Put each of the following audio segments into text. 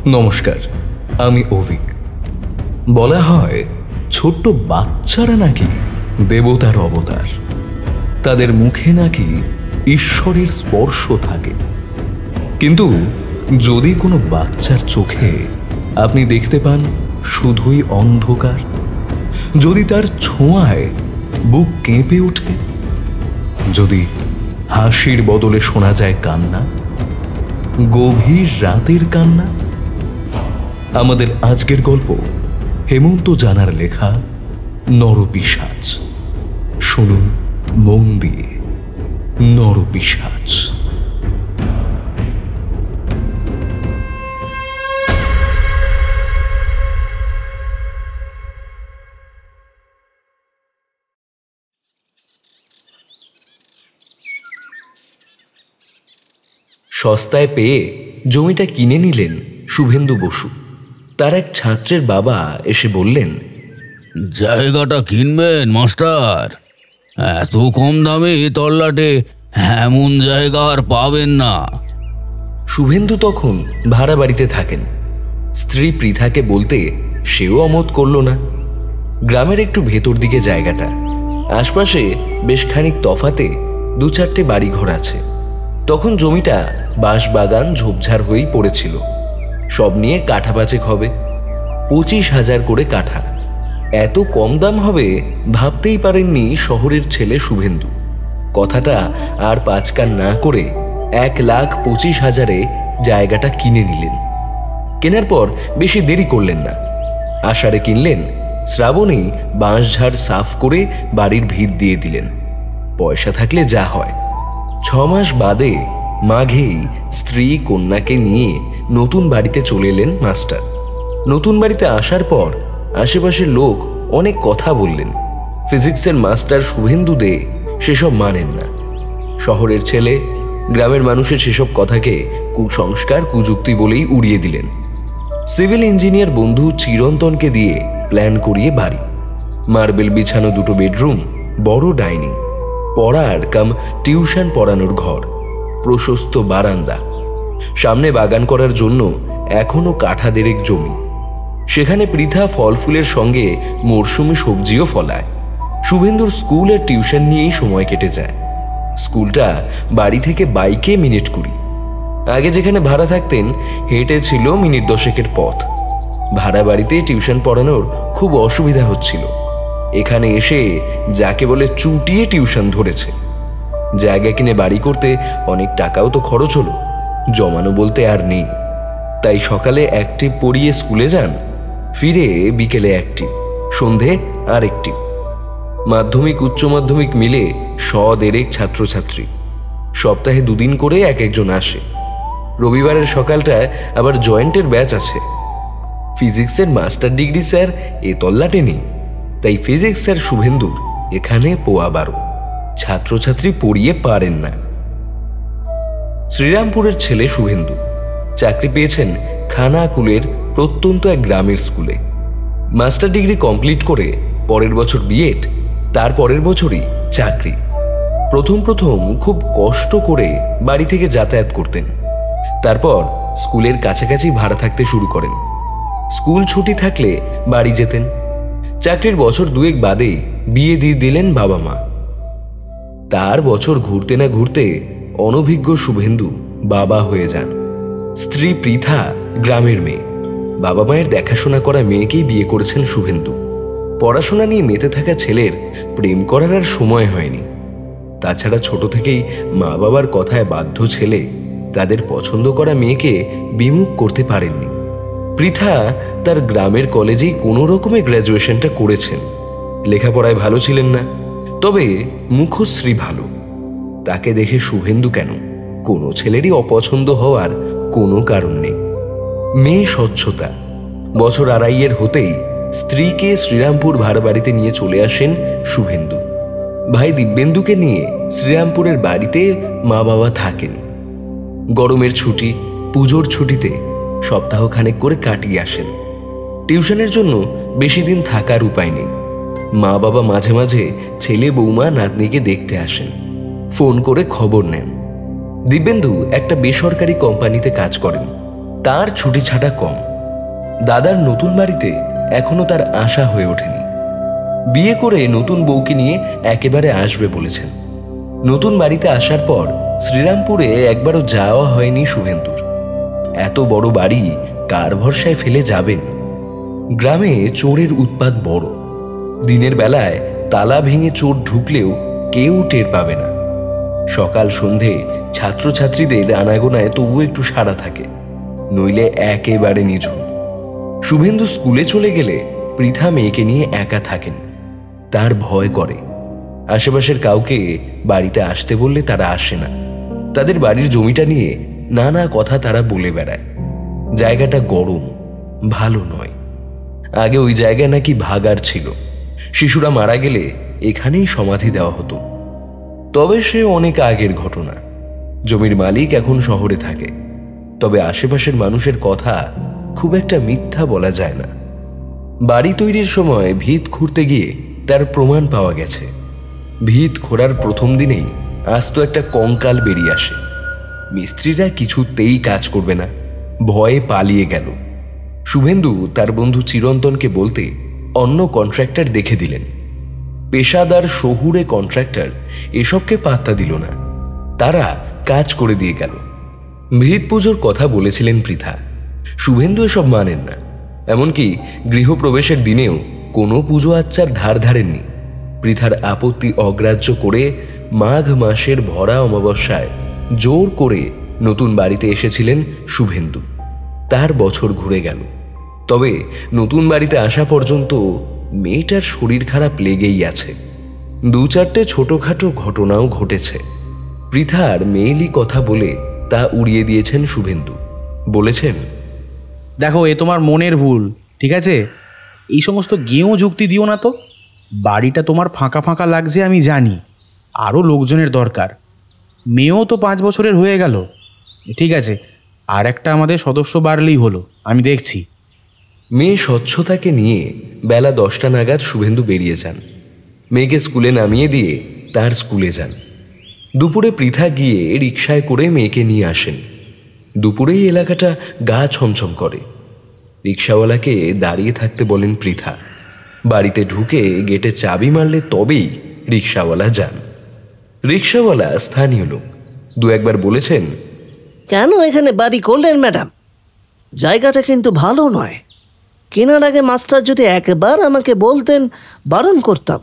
নমস্কার, আমি অভিক। বলা হয় ছোট্ট বাচ্চারা নাকি দেবতার অবতার, তাদের মুখে নাকি ঈশ্বরের স্পর্শ থাকে। কিন্তু যদি কোনো বাচ্চার চোখে আপনি দেখতে পান শুধুই অন্ধকার, যদি তার ছোঁয়ায় বুক কেঁপে ওঠে, যদি হাসির বদলে শোনা যায় কান্না, গভীর রাতের কান্না। আমাদের আজকের গল্প হেমন্ত জানার লেখা নরপিশাচ। শুনুন মন দিয়ে। নরপিশাচ। সস্তায় পেয়ে জমিটা কিনে নিলেন শুভেন্দু বসু। তার এক ছাত্রের বাবা এসে বললেন, জায়গাটা কিনবেন মাস্টার? এত কম দামে তল্লাটে এমন জায়গা আর পাবেন না। শুভেন্দু তখন ভাড়া বাড়িতে থাকেন। স্ত্রী পৃথাকে বলতে সেও অমত করল না। গ্রামের একটু ভেতর দিকে জায়গাটা, আশপাশে বেশ খানিক তফাতে দু চারটে বাড়িঘর আছে। তখন জমিটা বাঁশবাগান ঝোপঝাড় হয়েই পড়েছিল। সব নিয়ে কাঠা পাচেক হবে, 25,000 করে কাঠা। এত কম দাম হবে ভাবতেই পারেননি শহরের ছেলে শুভেন্দু। কথাটা আর পাঁচকান না করে 1,25,000-এ জায়গাটা কিনে নিলেন। কেনার পর বেশি দেরি করলেন না। আষাঢ়ে কিনলেন, শ্রাবণেই বাঁশঝাড় সাফ করে বাড়ির ভিত দিয়ে দিলেন। পয়সা থাকলে যা হয়। 6 মাস বাদে মাঘেই স্ত্রী কন্যাকে নিয়ে নতুন বাড়িতে চলে এলেন মাস্টার। নতুন বাড়িতে আসার পর আশেপাশের লোক অনেক কথা বললেন। ফিজিক্সের মাস্টার শুভেন্দু দে সেসব মানেন না। শহরের ছেলে, গ্রামের মানুষের সেসব কথাকে কুসংস্কার, কুযুক্তি বলেই উড়িয়ে দিলেন। সিভিল ইঞ্জিনিয়ার বন্ধু চিরন্তনকে দিয়ে প্ল্যান করিয়ে বাড়ি, মার্বেল বিছানো 2 বেডরুম, বড় ডাইনিং, পড়ার কাম টিউশন পড়ানোর ঘর, প্রশস্ত বারান্দা, সামনে বাগান করার জন্য এখনো কাঠা দেড়েক জমি। সেখানে পৃথা ফল ফুলের সঙ্গে মরশুমি সবজিও ফলায়। শুভেন্দুর স্কুল আর টিউশন নিয়েই সময় কেটে যায়। স্কুলটা বাড়ি থেকে বাইকে মিনিট 20। আগে যেখানে ভাড়া থাকতেন হেঁটে ছিল মিনিট 10-এর পথ। ভাড়া বাড়িতে টিউশন পড়ানোর খুব অসুবিধা হচ্ছিল। এখানে এসে যাকে বলে চুটিয়ে টিউশন ধরেছে। জায়গা কিনে বাড়ি করতে অনেক টাকাও তো খরচ হলো, জমানো বলতে আর নেই। তাই সকালে একটি পড়িয়ে স্কুলে যান, ফিরে বিকেলে একটি, সন্ধে আর একটি। মাধ্যমিক উচ্চ মাধ্যমিক মিলে 100-150 ছাত্রছাত্রী। সপ্তাহে 2 দিন করে এক একজন আসে। রবিবারের সকালটায় আবার জয়েন্টের ব্যাচ আছে। ফিজিক্সের মাস্টার ডিগ্রি স্যার এ তল্লাটে নেই, তাই ফিজিক্স স্যার শুভেন্দুর এখানে পোয়া 12। ছাত্রছাত্রী পড়িয়ে পারেন না। শ্রীরামপুরের ছেলে শুভেন্দু চাকরি পেয়েছেন খানাকুলের প্রত্যন্ত এক গ্রামের স্কুলে। মাস্টার ডিগ্রি কমপ্লিট করে পরের বছর বিএড, তার পরের বছরই চাকরি। প্রথম খুব কষ্ট করে বাড়ি থেকে যাতায়াত করতেন। তারপর স্কুলের কাছাকাছি ভাড়া থাকতে শুরু করেন। স্কুল ছুটি থাকলে বাড়ি যেতেন। চাকরির বছর 2 বাদে বিয়ে দিয়ে দিলেন বাবা মা। তার বছর ঘুরতে না ঘুরতে অনভিজ্ঞ শুভেন্দু বাবা হয়ে যান। স্ত্রী পৃথা গ্রামের মেয়ে। বাবা মায়ের দেখাশোনা করা মেয়েকেই বিয়ে করেছেন শুভেন্দু। পড়াশোনা নিয়ে মেতে থাকা ছেলের প্রেম করার আর সময় হয়নি। তাছাড়া ছোট থেকেই মা বাবার কথায় বাধ্য ছেলে তাদের পছন্দ করা মেয়েকে বিমুখ করতে পারেননি। পৃথা তার গ্রামের কলেজেই কোনো রকমে গ্র্যাজুয়েশনটা করেছেন। লেখাপড়ায় ভালো ছিলেন না, তবে মুখশ্রী ভালো। তাকে দেখে শুভেন্দু কেন, কোনো ছেলেরই অপছন্দ হওয়ার কোনো কারণ নেই। মেয়ে স্বচ্ছতা। বছর 2.5 হতেই স্ত্রীকে শ্রীরামপুর ভাড়া বাড়িতে নিয়ে চলে আসেন শুভেন্দু। ভাই দিব্যেন্দুকে নিয়ে শ্রীরামপুরের বাড়িতে মা বাবা থাকেন। গরমের ছুটি, পুজোর ছুটিতে সপ্তাহখানেক করে কাটিয়ে আসেন। টিউশনের জন্য বেশি দিন থাকার উপায় নেই। মা বাবা মাঝে মাঝে ছেলে বৌমা নাতনিকে দেখতে আসেন, ফোন করে খবর নেন। দিব্যেন্দু একটা বেসরকারি কোম্পানিতে কাজ করেন। তার ছুটি ছাটা কম। দাদার নতুন বাড়িতে এখনো তার আশা হয়ে ওঠেনি। বিয়ে করে নতুন বউকে নিয়ে একেবারে আসবে বলেছেন। নতুন বাড়িতে আসার পর শ্রীরামপুরে একবারও যাওয়া হয়নি শুভেন্দুর। এত বড় বাড়ি কার ভরসায় ফেলে যাবেন? গ্রামে চোরের উৎপাত বড়। দিনের বেলায় তালা ভেঙে চোর ঢুকলেও কেউ টের পাবে না। সকাল সন্ধে ছাত্রছাত্রীদের আনাগোনায় তবু একটু সাড়া থাকে, নইলে একেবারে নিঝুম। শুভেন্দু স্কুলে চলে গেলে পৃথা মেয়েকে নিয়ে একা থাকেন। তার ভয় করে। আশেপাশের কাউকে বাড়িতে আসতে বললে তারা আসে না। তাদের বাড়ির জমিটা নিয়ে নানা কথা তারা বলে বেড়ায়। জায়গাটা গরম, ভালো নয়। আগে ওই জায়গায় নাকি ভাগার ছিল। শিশুরা মারা গেলে এখানেই সমাধি দেওয়া হতো। তবে সে অনেক আগের ঘটনা। জমির মালিক এখন শহরে থাকে। তবে আশেপাশের মানুষের কথা খুব একটা মিথ্যা বলা যায় না। বাড়ি তৈরির সময় ভিত খুঁড়তে গিয়ে তার প্রমাণ পাওয়া গেছে। ভিত খোঁড়ার প্রথম দিনেই আস্ত একটা কঙ্কাল বেরিয়ে আসে। মিস্ত্রিরা কিছুতেই কাজ করবে না, ভয়ে পালিয়ে গেল। শুভেন্দু তার বন্ধু চিরন্তনকে বলতে অন্য কন্ট্রাক্টর দেখে দিলেন। পেশাদার শহুরে কন্ট্রাক্টর এসবকে পাত্তা দিল না। তারা কাজ করে দিয়ে গেল। ভিত পুজোর কথা বলেছিলেন পৃথা। শুভেন্দু এসব মানেন না। এমনকি গৃহপ্রবেশের দিনেও কোনো পুজো আচ্চার ধার ধারেননি। পৃথার আপত্তি অগ্রাহ্য করে মাঘ মাসের ভরা অমাবস্যায় জোর করে নতুন বাড়িতে এসেছিলেন শুভেন্দু। তার বছর ঘুরে গেল। তবে নতুন বাড়িতে আসা পর্যন্ত মেয়েটার শরীর খারাপ লেগেই আছে। 2-4টে ছোটখাটো ঘটনাও ঘটেছে। পৃথার মেয়েলি কথা বলে তা উড়িয়ে দিয়েছেন শুভেন্দু। বলেছেন, দেখো, এ তোমার মনের ভুল, ঠিক আছে? এই সমস্ত গেঁয়ো যুক্তি দিও না তো। বাড়িটা তোমার ফাঁকা ফাঁকা লাগছে আমি জানি, আরও লোকজনের দরকার। মেয়েও তো 5 বছরের হয়ে গেল, ঠিক আছে? আর একটা আমাদের সদস্য বাড়লেই হলো, আমি দেখছি। মেয়ে স্বচ্ছতাকে নিয়ে বেলা 10টা নাগাদ শুভেন্দু বেরিয়ে যান। মেয়েকে স্কুলে নামিয়ে দিয়ে তার স্কুলে যান। দুপুরে পৃথা গিয়ে রিকশায় করে মেয়েকে নিয়ে আসেন। দুপুরেই এলাকাটা গা ছমছম করে। রিকশাওয়ালাকে দাঁড়িয়ে থাকতে বলেন পৃথা। বাড়িতে ঢুকে গেটে চাবি মারলে তবেই রিকশাওয়ালা যান। রিকশাওয়ালা স্থানীয় লোক। 2-1বার বলেছেন, কেন এখানে বাড়ি করলেন ম্যাডাম? জায়গাটা কিন্তু ভালো নয়। কেনার আগে মাস্টার যদি একবার আমাকে বলতেন, বারণ করতাম।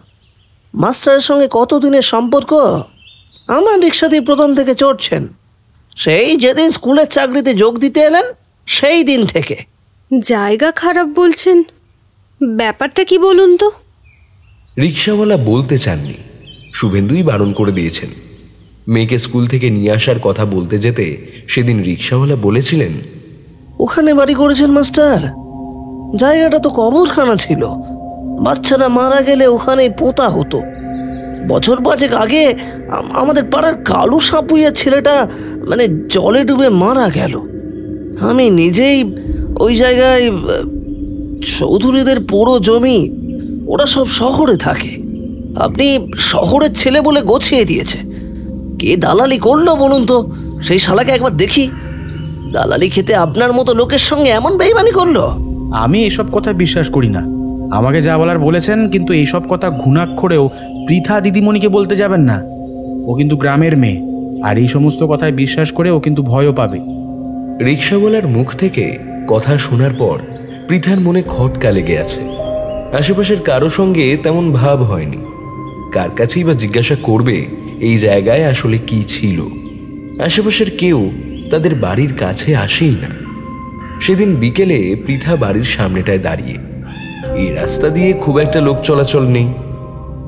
মাস্টারের সঙ্গে কতদিনের সম্পর্ক। আমার রিক্সাতেই প্রথম থেকে চড়ছেন। সেই যেদিন স্কুলের চাকরিতে যোগ দিতে এলেন সেই দিন থেকে। জায়গা খারাপ বলছেন, ব্যাপারটা কি বলুন তো? রিকশাওয়ালা বলতে চাননি, শুভেন্দুই বারণ করে দিয়েছেন। মেয়েকে স্কুল থেকে নিয়ে আসার কথা বলতে যেতে সেদিন রিকশাওয়ালা বলেছিলেন, ওখানে বাড়ি করেছেন মাস্টার? জায়গাটা তো কবরখানা ছিল। বাচ্চারা মারা গেলে ওখানেই পোঁতা হতো। বছর 5 আগে আমাদের পাড়ার কালু সাপুইয়া ছেলেটা জলে ডুবে মারা গেল। আমি নিজেই ওই জায়গায়, চৌধুরীদের পুরো জমি, ওরা সব শহরে থাকে। আপনি শহরের ছেলে বলে গোছিয়ে দিয়েছে। কে দালালি করলো বলুন তো? সেই শালাকে একবার দেখি। দালালি খেতে আপনার মতো লোকের সঙ্গে এমন বেইমানি করলো? আমি এসব কথা বিশ্বাস করি না। আমাকে যা বলার বলেছেন, কিন্তু এইসব কথা ঘুণাক্ষরেও পৃথা দিদিমণিকে বলতে যাবেন না। ও কিন্তু গ্রামের মেয়ে, আর এই সমস্ত কথায় বিশ্বাস করে ও কিন্তু ভয়ও পাবে। রিকশাওয়ালার মুখ থেকে কথা শোনার পর পৃথার মনে খটকা লেগে আছে। আশেপাশের কারো সঙ্গে তেমন ভাব হয়নি। কার কাছেই বা জিজ্ঞাসা করবে এই জায়গায় আসলে কি ছিল? আশেপাশের কেউ তাদের বাড়ির কাছে আসেই না। সেদিন বিকেলে পৃথা বাড়ির সামনেটায় দাঁড়িয়ে। এই রাস্তা দিয়ে খুব একটা লোক চলাচল নেই।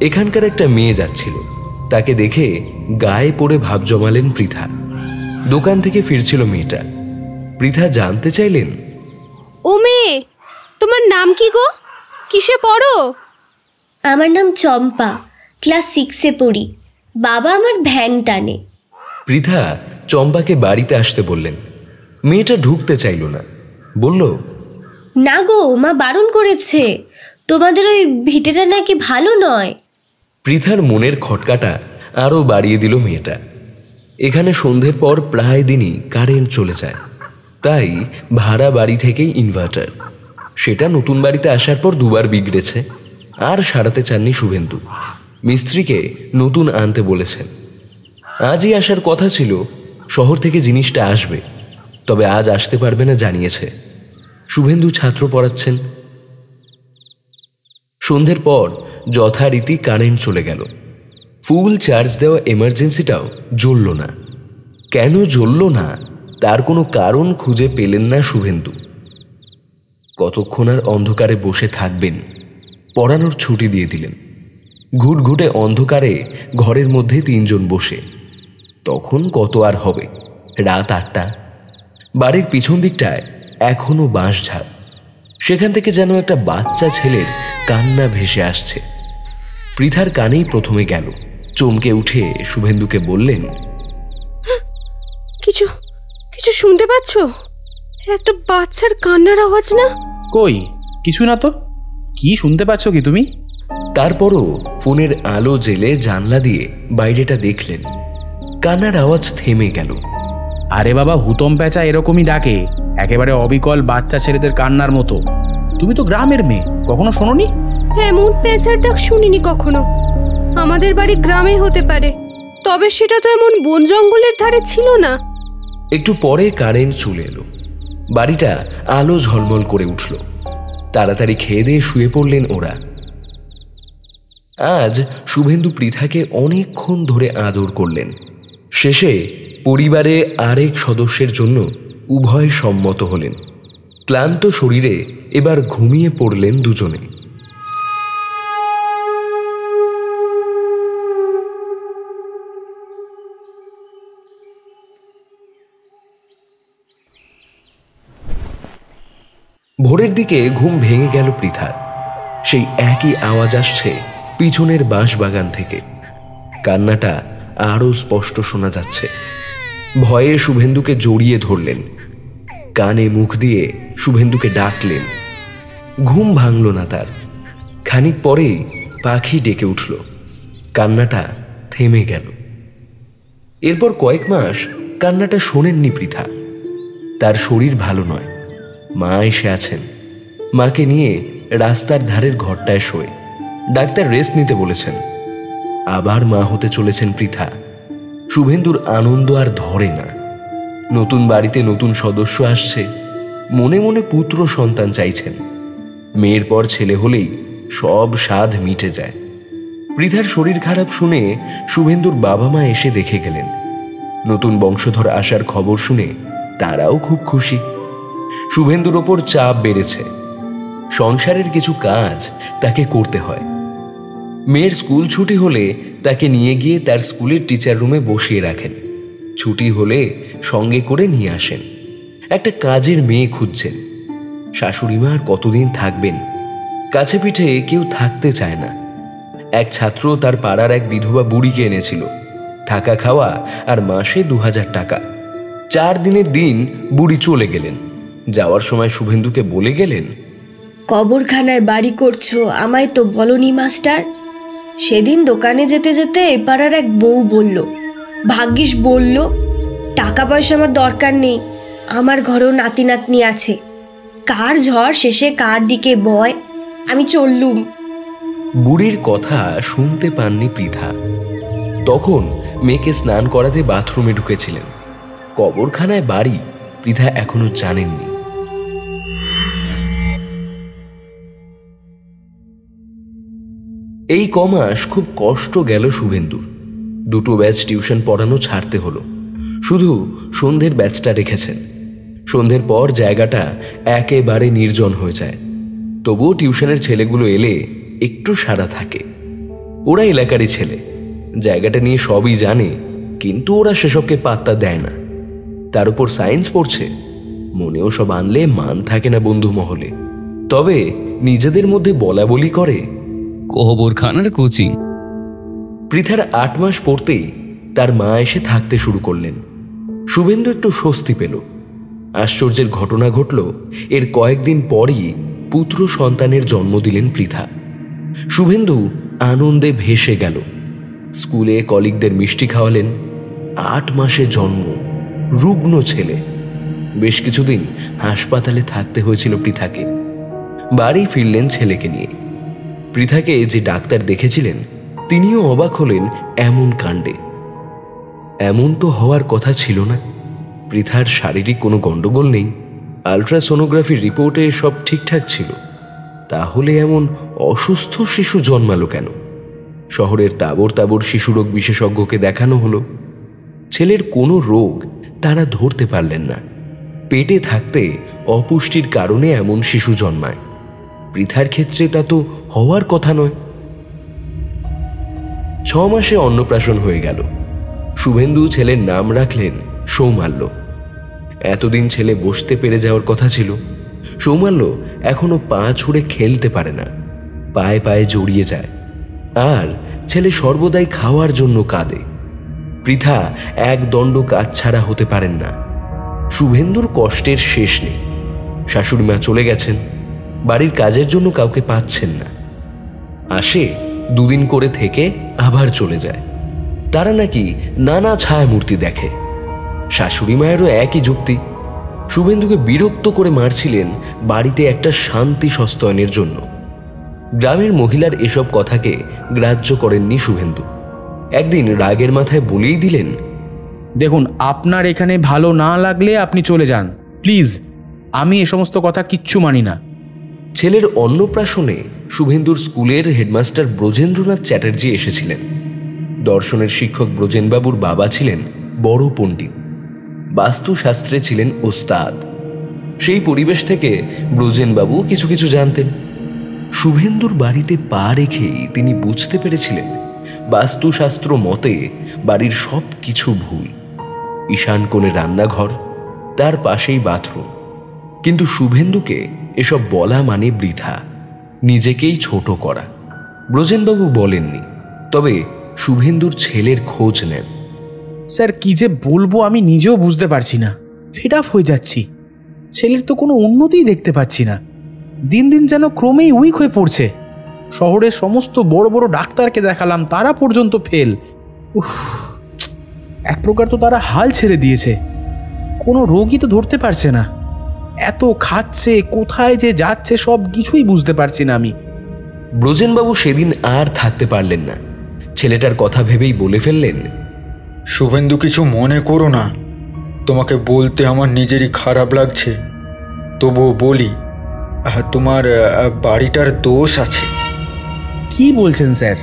এখানকার একটা মেয়ে যাচ্ছিল। তাকে দেখে গায়ে পড়ে ভাব জমালেন পৃথা। দোকান থেকে ফিরছিল মেয়েটা। পৃথা জানতে চাইলেন, ও মেয়ে, তোমার নাম কি গো? কিসে পড়ো? আমার নাম চম্পা, ক্লাস 6-এ পড়ি। বাবা আমার ভ্যান টানে। পৃথা চম্পাকে বাড়িতে আসতে বললেন। মেয়েটা ঢুকতে চাইল না। বলল, না গো, মা বারণ করেছে। তোমাদের ওই ভিটেটা নাকি ভালো নয়। পৃথার মনের খটকাটা আরও বাড়িয়ে দিল মেয়েটা। এখানে সন্ধ্যের পর প্রায় দিনই কারেন্ট চলে যায়। তাই ভাড়া বাড়ি থেকেই ইনভার্টার। সেটা নতুন বাড়িতে আসার পর দুবার বিগড়েছে, আর সারাতে চাননি শুভেন্দু। মিস্ত্রিকে নতুন আনতে বলেছেন। আজই আসার কথা ছিল, শহর থেকে জিনিসটা আসবে, তবে আজ আসতে পারবে না জানিয়েছে। শুভেন্দু ছাত্র পড়াচ্ছেন। সন্ধ্যের পর যথারীতি কারেন্ট চলে গেল। ফুল চার্জ দেওয়া এমার্জেন্সিটাও জ্বলল না। কেন জ্বলল না তার কোনো কারণ খুঁজে পেলেন না শুভেন্দু। কতক্ষণ আর অন্ধকারে বসে থাকবেন? পড়ানোর ছুটি দিয়ে দিলেন। ঘুটঘুটে অন্ধকারে ঘরের মধ্যে 3 জন বসে। তখন কত আর হবে, রাত 8টা। বাড়ির পিছন দিকটায় এখনো বাঁশঝাড়। সেখান থেকে যেন একটা বাচ্চা ছেলের কান্না ভেসে আসছে। পৃথার কানেই প্রথমে গেল। চমকে উঠে শুভেন্দুকে বললেন, কিছু কিছু শুনতে পাচ্ছ? একটা বাচ্চার কান্নার আওয়াজ না? কই, কিছু না তো। কি শুনতে পাচ্ছ কি তুমি? তারপরও ফোনের আলো জেলে জানলা দিয়ে বাইরেটা দেখলেন। কান্নার আওয়াজ থেমে গেল। আরে বাবা, হুতম পেঁচা এরকমই ডাকে, একেবারে অবিকল বাচ্চা ছেলেদের কান্নার মতো। তুমি তো গ্রামের মেয়ে, কখনো শোনোনি? এমন পেঁচার ডাক শুনিনি কখনো। আমাদের বাড়ি গ্রামে হতে পারে, তবে সেটা তো এমন বন জঙ্গলের ধারে ছিল না। একটু পরে কারেন্ট চলে এলো। বাড়িটা আলো ঝলমল করে উঠল। তাড়াতাড়ি খেয়ে দিয়ে শুয়ে পড়লেন ওরা। আজ শুভেন্দু পৃথাকে অনেকক্ষণ ধরে আদর করলেন। শেষে পরিবারে আরেক সদস্যের জন্য উভয় সম্মত হলেন। ক্লান্ত শরীরে এবার ঘুমিয়ে পড়লেন দুজনে। ভোরের দিকে ঘুম ভেঙে গেল পৃথার। সেই একই আওয়াজ আসছে পিছনের বাঁশবাগান থেকে। কান্নাটা আরো স্পষ্ট শোনা যাচ্ছে। ভয়ে শুভেন্দুকে জড়িয়ে ধরলেন। কানে মুখ দিয়ে শুভেন্দুকে ডাকলেন। ঘুম ভাঙল না তার। খানিক পরেই পাখি ডেকে উঠল। কান্নাটা থেমে গেল। এরপর কয়েক মাস কান্নাটা শোনেননি পৃথা। তার শরীর ভালো নয়। মা এসে আছেন। মাকে নিয়ে রাস্তার ধারের ঘরটায় শোয়। ডাক্তার রেস্ট নিতে বলেছেন। আবার মা হতে চলেছেন পৃথা। শুভেন্দুর আনন্দ আর ধরে না। নতুন বাড়িতে নতুন সদস্য আসছে। মনে মনে পুত্র সন্তান চাইছেন। মেয়ের পর ছেলে হলেই সব স্বাদ মিটে যায়। পৃথার শরীর খারাপ শুনে শুভেন্দুর বাবা মা এসে দেখে গেলেন। নতুন বংশধর আসার খবর শুনে তারাও খুব খুশি। শুভেন্দুর ওপর চাপ বেড়েছে। সংসারের কিছু কাজ তাকে করতে হয়। মেয়ের স্কুল ছুটি হলে তাকে নিয়ে গিয়ে তার স্কুলের টিচার রুমে বসিয়ে রাখেন। ছুটি হলে সঙ্গে করে নিয়ে আসেন। একটা কাজের মেয়ে খুঁজছেন। শাশুড়িমা আর কতদিন থাকবেন? কাছে পিঠে কেউ থাকতে চায় না। এক ছাত্র তার পাড়ার এক বিধবা বুড়িকে এনেছিল। থাকা খাওয়া আর মাসে 2000 টাকা। 4 দিনের দিন বুড়ি চলে গেলেন। যাওয়ার সময় শুভেন্দুকে বলে গেলেন, কবরখানায় বাড়ি করছো, আমায় তো বলনি মাস্টার। সেদিন দোকানে যেতে যেতে এপাড়ার এক বউ বলল, ভাগ্যিস বলল, টাকা পয়সা আমার দরকার নেই, আমার ঘরেও নাতি নাতনি আছে। কার ঝড় শেষে কার দিকে বয়, আমি চললুম। বুড়ির কথা শুনতে পাননি পৃথা। তখন মেয়েকে স্নান করাতে বাথরুমে ঢুকেছিলেন। কবরখানায় বাড়ি পৃথা এখনো জানেননি। এই কমাস খুব কষ্ট গেল শুভেন্দুর। 2 ব্যাচ টিউশন পড়ানো ছাড়তে হলো। শুধু সন্ধ্যের ব্যাচটা রেখেছেন। সন্ধ্যের পর জায়গাটা একেবারে নির্জন হয়ে যায়। তবুও টিউশনের ছেলেগুলো এলে একটু সাড়া থাকে। ওরা এলাকারই ছেলে, জায়গাটা নিয়ে সবই জানে, কিন্তু ওরা সেসবকে পাত্তা দেয় না। তার উপর সায়েন্স পড়ছে, মনেও সব আনলে মান থাকে না বন্ধু মহলে। তবে নিজেদের মধ্যে বলা বলি করে, কবরখানার কোচিং। পৃথার 8 মাস পড়তেই তার মা এসে থাকতে শুরু করলেন। শুভেন্দু একটু স্বস্তি পেল। আশ্চর্যের ঘটনা ঘটল। এর কয়েকদিন পরই পুত্র সন্তানের জন্ম দিলেন পৃথা। শুভেন্দু আনন্দে ভেসে গেল। স্কুলে কলিগদের মিষ্টি খাওয়ালেন। 8 মাসে জন্ম, রুগ্ন ছেলে। বেশ কিছুদিন হাসপাতালে থাকতে হয়েছিল পৃথাকে। বাড়ি ফিরলেন ছেলেকে নিয়ে। পৃথাকে যে ডাক্তার দেখেছিলেন তিনিও অবাক হলেন এমন কাণ্ডে। এমন তো হওয়ার কথা ছিল না। পৃথার শারীরিক কোনো গণ্ডগোল নেই, আলট্রাসোনোগ্রাফির রিপোর্টে সব ঠিকঠাক ছিল। তাহলে এমন অসুস্থ শিশু জন্মালো কেন? শহরের তাবর তাবর শিশুরোগ বিশেষজ্ঞকে দেখানো হলো, ছেলের কোনো রোগ তারা ধরতে পারলেন না। পেটে থাকতে অপুষ্টির কারণে এমন শিশু জন্মায়। পৃথার ক্ষেত্রে তা তো হওয়ার কথা নয়। 6 মাসে অন্নপ্রাশন হয়ে গেল। শুভেন্দু ছেলের নাম রাখলেন সৌমাল্য। এতদিন ছেলে বসতে পেরে যাওয়ার কথা ছিল। সৌমাল্য এখনো পা ছুঁড়ে খেলতে পারে না, পায়ে পায়ে জড়িয়ে যায়, আর ছেলে সর্বদাই খাওয়ার জন্য কাঁদে। পৃথা এক দণ্ড কাজ ছাড়া হতে পারেন না। শুভেন্দুর কষ্টের শেষ নেই। শাশুড়িমা চলে গেছেন, বাড়ির কাজের জন্য কাউকে পাচ্ছেন না। আসে 2 দিন করে থেকে আবার চলে যায়। তারা নাকি নানা ছায়ামূর্তি দেখে। শাশুড়ি মায়েরও একই যুক্তি। শুভেন্দুকে বিরক্ত করে মারছিলেন বাড়িতে একটা শান্তি সস্তায়নের জন্য। গ্রামের মহিলার এসব কথাকে গ্রাহ্য করেননি শুভেন্দু। একদিন রাগের মাথায় বলেই দিলেন, দেখুন, আপনার এখানে ভালো না লাগলে আপনি চলে যান প্লিজ, আমি এ সমস্ত কথা কিচ্ছু মানি না। ছেলের অন্নপ্রাশনে শুভেন্দুর স্কুলের হেডমাস্টার ব্রজেন্দ্রনাথ চ্যাটার্জি এসেছিলেন। দর্শনের শিক্ষক ব্রজেনবাবুর বাবা ছিলেন বড় পণ্ডিত, বাস্তুশাস্ত্রে ছিলেন ওস্তাদ। সেই পরিবেশ থেকে ব্রজেনবাবু কিছু কিছু জানতেন। শুভেন্দুর বাড়িতে পা রেখেই তিনি বুঝতে পেরেছিলেন বাস্তুশাস্ত্র মতে বাড়ির সব কিছু ভুল। ঈশান কোণে রান্নাঘর, তার পাশেই বাথরুম। কিন্তু শুভেন্দুকে এসব বলা মানে বৃথা, নিজেকেই ছোট করা। ব্রজেনবাবু বলেননি, তবে শুভেন্দুর ছেলের খোঁজ নেন। স্যার, কি যে বলবো আমি নিজেও বুঝতে পারছি না, ফেড আপ হয়ে যাচ্ছি। ছেলের তো কোনো উন্নতিই দেখতে পাচ্ছি না, দিন দিন যেন ক্রমেই উইক হয়ে পড়ছে। শহরের সমস্ত বড় বড় ডাক্তারকে দেখালাম, তারা পর্যন্ত ফেল। এক প্রকার তো তারা হাল ছেড়ে দিয়েছে, কোনো রোগই তো ধরতে পারছে না। এত খাচ্ছে, কোথায় যে যাচ্ছে সব কিছুই বুঝতে পারছি না আমি। ব্রজেনবাবু সেদিন আর থাকতে পারলেন না। ছেলেটার কথা ভেবেই বলে ফেললেন, শুভেন্দু, কিছু মনে করো না, তোমাকে বলতে আমার নিজেরই খারাপ লাগছে, তবুও বলি, তোমার বাড়িটার দোষ আছে। কি বলছেন স্যার?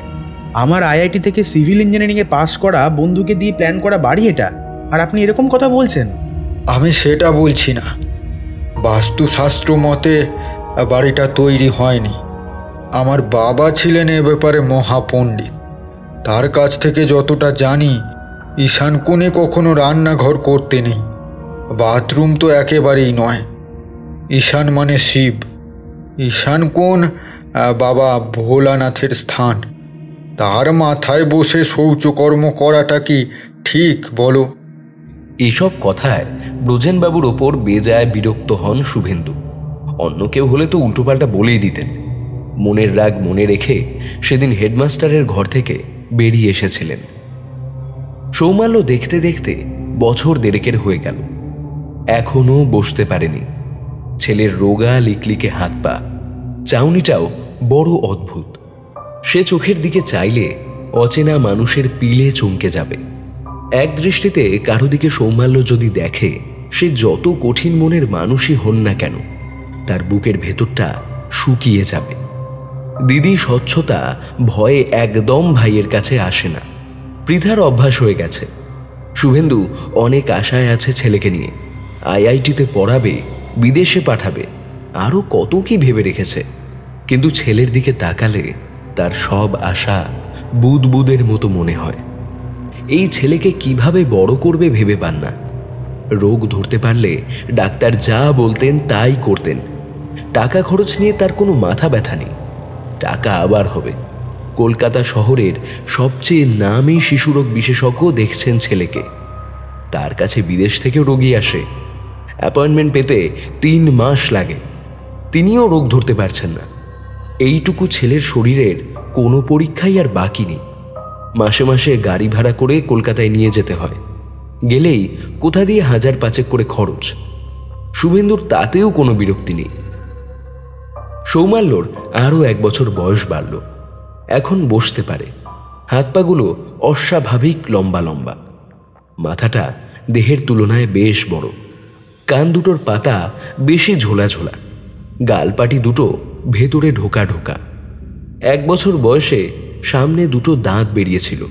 আমার আইআইটি থেকে সিভিল ইঞ্জিনিয়ারিংয়ে পাস করা বন্ধুকে দিয়ে প্ল্যান করা বাড়ি এটা, আর আপনি এরকম কথা বলছেন? আমি সেটা বলছি না, বাস্তুশাস্ত্র মতে বাড়িটা তৈরি হয়নি। আমার বাবা ছিলেন এ ব্যাপারে মহাপণ্ডিত। তার কাছ থেকে যতটা জানি, ঈশান কোণে কখনো রান্নাঘর করতে নেই, বাথরুম তো একেবারেই নয়। ঈশান মানে শিব, ঈশান কোণ বাবা ভোলানাথের স্থান। তার মাথায় বসে শৌচকর্ম করাটা কি ঠিক বলো? এসব কথায় ব্রজেনবাবুর ওপর বেজায় বিরক্ত হন শুভেন্দু। অন্য কেউ হলে তো উল্টোপাল্টা বলেই দিতেন। মনের রাগ মনে রেখে সেদিন হেডমাস্টারের ঘর থেকে বেরিয়ে এসেছিলেন। সৌমাল্য দেখতে দেখতে বছর 1.5 হয়ে গেল, এখনো বসতে পারেনি। ছেলের রোগা লিকলিকে হাত পা, চাউনিটাও বড় অদ্ভুত। সে চোখের দিকে চাইলে অচেনা মানুষের পিলে চমকে যাবে। এক দৃষ্টিতে কারো দিকে সৌমাল্য যদি দেখে, সে যত কঠিন মনের মানুষই হন না কেন, তার বুকের ভেতরটা শুকিয়ে যাবে। দিদি স্বচ্ছতা ভয়ে একদম ভাইয়ের কাছে আসে না। পৃথার অভ্যাস হয়ে গেছে। শুভেন্দু অনেক আশায় আছে ছেলেকে নিয়ে। আইআইটিতে পড়াবে, বিদেশে পাঠাবে, আরও কত কি ভেবে রেখেছে। কিন্তু ছেলের দিকে তাকালে তার সব আশা বুদবুদের মতো মনে হয়। এই ছেলেকে কিভাবে বড় করবে ভেবে পান না। রোগ ধরতে পারলে ডাক্তার যা বলতেন তাই করতেন। টাকা খরচ নিয়ে তার কোনো মাথা ব্যথা নেই। টাকা আবার হবে। কলকাতা শহরের সবচেয়ে নামী শিশুরোগ বিশেষজ্ঞ দেখছেন ছেলেকে। তার কাছে বিদেশ থেকেও রোগী আসে। অ্যাপয়েন্টমেন্ট পেতে 3 মাস লাগে। তিনিও রোগ ধরতে পারছেন না। এইটুকু ছেলের শরীরের কোনো পরীক্ষাই আর বাকি নেই। মাসে মাসে গাড়ি ভাড়া করে কলকাতায় নিয়ে যেতে হয়। গেলেই কোথা দিয়ে 1000-5 করে খরচ। শুভেন্দুর তাতেও কোনো বিরক্তি নেই। সৌমাল্যর আরও 1 বছর বয়স বাড়ল। এখন বসতে পারে। হাত পাগুলো অস্বাভাবিক লম্বা লম্বা, মাথাটা দেহের তুলনায় বেশ বড়, কান দুটোর পাতা বেশি ঝোলা ঝোলা, গালপাটি দুটো ভেতরে ঢোকা ঢোকা। 1 বছর বয়সে সামনে দুটো দাঁত বেরিয়েছিল,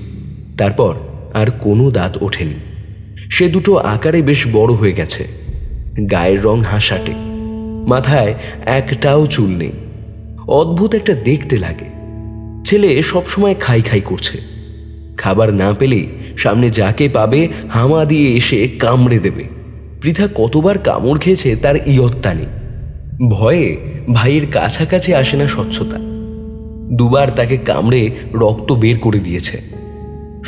তারপর আর কোনো দাঁত ওঠেনি। সে দুটো আকারে বেশ বড় হয়ে গেছে। গায়ের রং হাসাটে, মাথায় একটাও চুল নেই। অদ্ভুত একটা দেখতে লাগে। ছেলে সবসময় খাই খাই করছে। খাবার না পেলেই সামনে যাকে পাবে হামা দিয়ে এসে কামড়ে দেবে। পৃথা কতবার কামড় খেয়েছে তার ইয়ত্তা নেই। ভয়ে ভাইয়ের কাছাকাছি আসে না স্বচ্ছতা। 2 বার তাকে কামড়ে রক্ত বের করে দিয়েছে।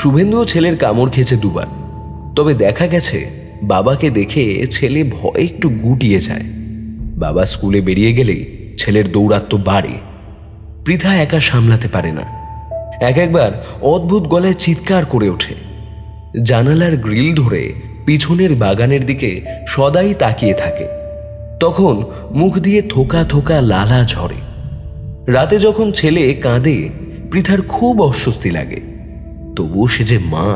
শুভেন্দুও ছেলের কামড় খেয়েছে 2 বার। তবে দেখা গেছে বাবাকে দেখে ছেলে ভয়ে একটু গুটিয়ে যায়। বাবা স্কুলে বেরিয়ে গেলেই ছেলের দৌরাত্ম্য বাড়ে। পৃথা একা সামলাতে পারে না। একবার অদ্ভুত গলায় চিৎকার করে ওঠে। জানালার গ্রিল ধরে পিছনের বাগানের দিকে সদাই তাকিয়ে থাকে। তখন মুখ দিয়ে থোকা থোকা লালা ঝরে। রাতে যখন ছেলে কাঁদে পৃথার খুব অস্বস্তি লাগে। তবুও সে যে মা,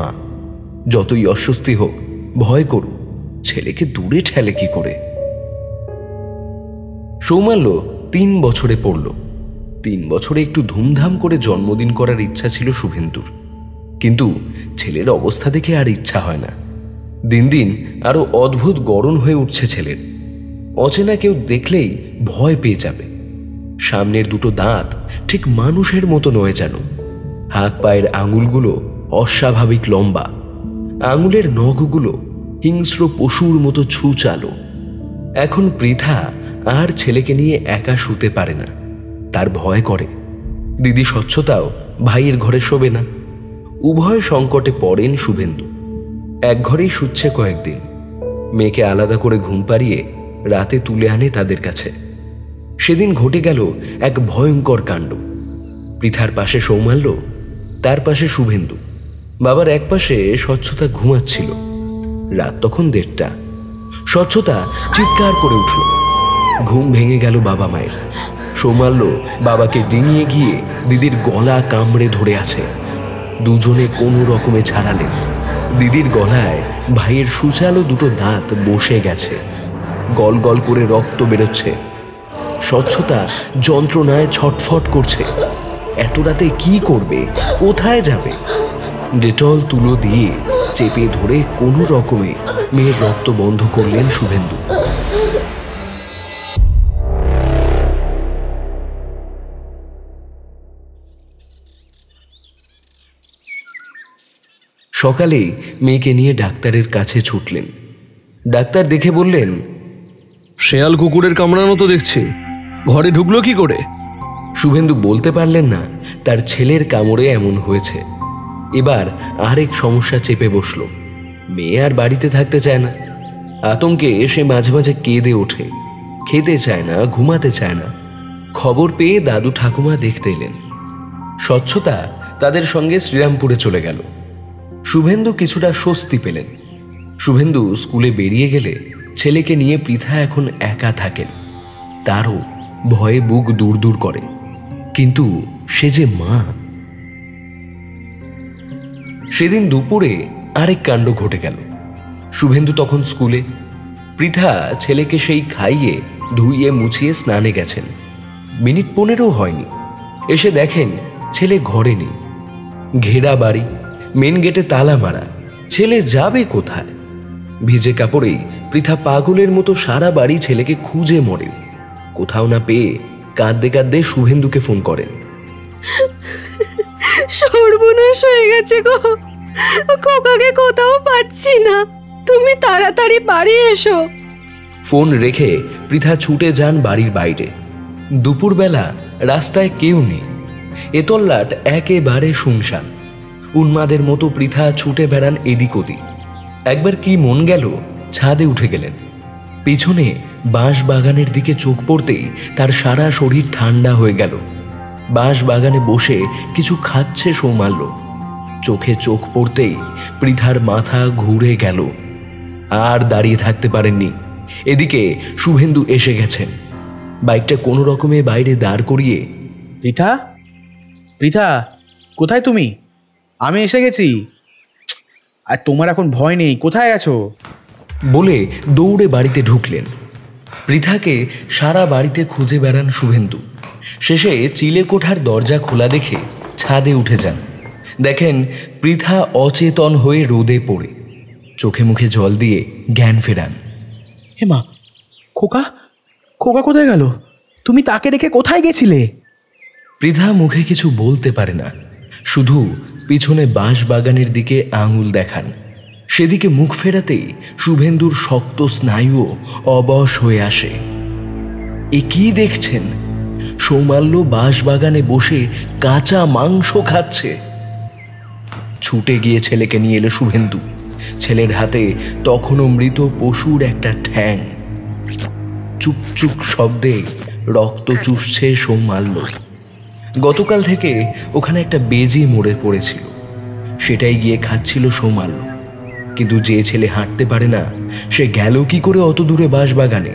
যতই অস্বস্তি হোক ভয় করুক, ছেলেকে দূরে ঠেলে কি করে। সৌমাল্য 3 বছরে পড়ল। 3 বছরে একটু ধুমধাম করে জন্মদিন করার ইচ্ছা ছিল শুভেন্দুর, কিন্তু ছেলের অবস্থা দেখে আর ইচ্ছা হয় না। দিন দিন আরো অদ্ভুত গড়ন হয়ে উঠছে ছেলের। অচেনা কেউ দেখলেই ভয় পেয়ে যাবে। সামনের দুটো দাঁত ঠিক মানুষের মতো নয় যেন। হাত পায়ের আঙুলগুলো অস্বাভাবিক লম্বা, আঙুলের নখগুলো হিংস্র পশুর মতো ছুচালো। এখন পৃথা আর ছেলেকে নিয়ে একা শুতে পারে না, তার ভয় করে। দিদি স্বচ্ছতাও ভাইয়ের ঘরে শোবে না। উভয় সংকটে পড়েন শুভেন্দু। এক ঘরেই শুচ্ছে কয়েকদিন। মেয়েকে আলাদা করে ঘুম পাড়িয়ে রাতে তুলে আনে তাদের কাছে। সেদিন ঘটে গেল এক ভয়ঙ্কর কাণ্ড। পৃথার পাশে সৌমাল্য, তার পাশে শুভেন্দু। বাবার এক পাশে স্বচ্ছতা ঘুমাচ্ছিল। রাত তখন 1:30। স্বচ্ছতা চিৎকার করে উঠল। ঘুম ভেঙে গেল বাবা মায়ের। সৌমাল্য বাবাকে ডিঙিয়ে গিয়ে দিদির গলা কামড়ে ধরে আছে। দুজনে কোনো রকমে ছাড়ালেন। দিদির গলায় ভাইয়ের সুচালো দুটো দাঁত বসে গেছে। গল গল করে রক্ত বেরোচ্ছে। স্বচ্ছতা যন্ত্রণায় ছটফট করছে। এত রাতে কি করবে, কোথায় যাবে? ডেটল তুলো দিয়ে চেপে ধরে কোনো রকমে মেয়ের রক্ত বন্ধ করলেন শুভেন্দু। সকালেই মেয়েকে নিয়ে ডাক্তারের কাছে ছুটলেন। ডাক্তার দেখে বললেন, শেয়াল কুকুরের কামড়ানো তো দেখছি, ঘরে ঢুকলো কি করে? শুভেন্দু বলতে পারলেন না তার ছেলের কামড়ে এমন হয়েছে। এবার আরেক সমস্যা চেপে বসল। মেয়ে আর বাড়িতে থাকতে চায় না। আতঙ্কে সে মাঝে মাঝে কেঁদে ওঠে। খেতে চায় না, ঘুমাতে চায় না। খবর পেয়ে দাদু ঠাকুমা দেখতে এলেন। স্বচ্ছতা তাদের সঙ্গে শ্রীরামপুরে চলে গেল। শুভেন্দু কিছুটা স্বস্তি পেলেন। শুভেন্দু স্কুলে বেরিয়ে গেলে ছেলেকে নিয়ে পৃথা এখন একা থাকেন। তারও ভয়ে বুক দূর দূর করে, কিন্তু সে যে মা। সেদিন দুপুরে আরেক কাণ্ড ঘটে গেল। শুভেন্দু তখন স্কুলে। পৃথা ছেলেকে সেই খাইয়ে ধুইয়ে মুছিয়ে স্নানে গেছেন। মিনিট 15 হয়নি। এসে দেখেন ছেলে ঘরে নেই। ঘেরা বাড়ি, মেন গেটে তালা মারা। ছেলে যাবে কোথায়? ভিজে কাপড়েই পৃথা পাগলের মতো সারা বাড়ি ছেলেকে খুঁজে মরে। কোথাও না পেয়ে কাঁদতে কাঁদতে শুভেন্দুকে ফোন করেন। সর্বনাশ হয়ে গেছে গো, খোকাকে কোথাও পাচ্ছি না, তুমি তাড়াতাড়ি বাড়ি এসো। ফোন রেখে পৃথা ছুটে যান বাড়ির বাইরে। দুপুরবেলা রাস্তায় কেউ নেই। এতল্লাট একেবারে শুনশান। উন্মাদের মতো পৃথা ছুটে বেড়ান এদিক ওদিক। একবার কি মন গেল, ছাদে উঠে গেলেন। পিছনে বাঁশ বাগানের দিকে চোখ পড়তেই তার সারা শরীর ঠান্ডা হয়ে গেল। বাঁশ বাগানে বসে কিছু খাচ্ছে সৌমাল্য। চোখে চোখ পড়তেই পৃথার মাথা ঘুরে গেল। আর দাঁড়িয়ে থাকতে পারেননি। এদিকে শুভেন্দু এসে গেছেন। বাইকটা কোনো রকমে বাইরে দাঁড় করিয়ে, পৃথা, পৃথা, কোথায় তুমি? আমি এসে গেছি। আর তোমার এখন ভয় নেই, কোথায় আছো? বলে দৌড়ে বাড়িতে ঢুকলেন। পৃথাকে সারা বাড়িতে খুঁজে বেড়ান শুভেন্দু। শেষে চিলেকোঠার দরজা খোলা দেখে ছাদে উঠে যান। দেখেন পৃথা অচেতন হয়ে রোদে পড়ে, চোখে মুখে জল দিয়ে জ্ঞান ফেরান। হে মা, খোকা, খোকা কোথায় গেল? তুমি তাকে রেখে কোথায় গেছিলে? পৃথা মুখে কিছু বলতে পারে না, শুধু পিছনে বাঁশ বাগানের দিকে আঙুল দেখান। সেদিকে মুখ ফেরাতেই শুভেন্দুর শক্ত স্নায়ুও অবশ হয়ে আসে। এ কি দেখছেন? সৌমাল্য বাঁশ বাগানে বসে কাঁচা মাংস খাচ্ছে। ছুটে গিয়ে ছেলেকে নিয়ে এলো শুভেন্দু। ছেলের হাতে তখনও মৃত পশুর একটা ঠ্যাং। চুপচুপ শব্দে রক্ত চুষছে সৌমাল্য। গতকাল থেকে ওখানে একটা বেজি মরে পড়েছিল, সেটাই গিয়ে খাচ্ছিল সৌমাল্য। কিন্তু যে ছেলে হাঁটতে পারে না, সে গেল কি করে অত দূরে বাঁশবাগানে?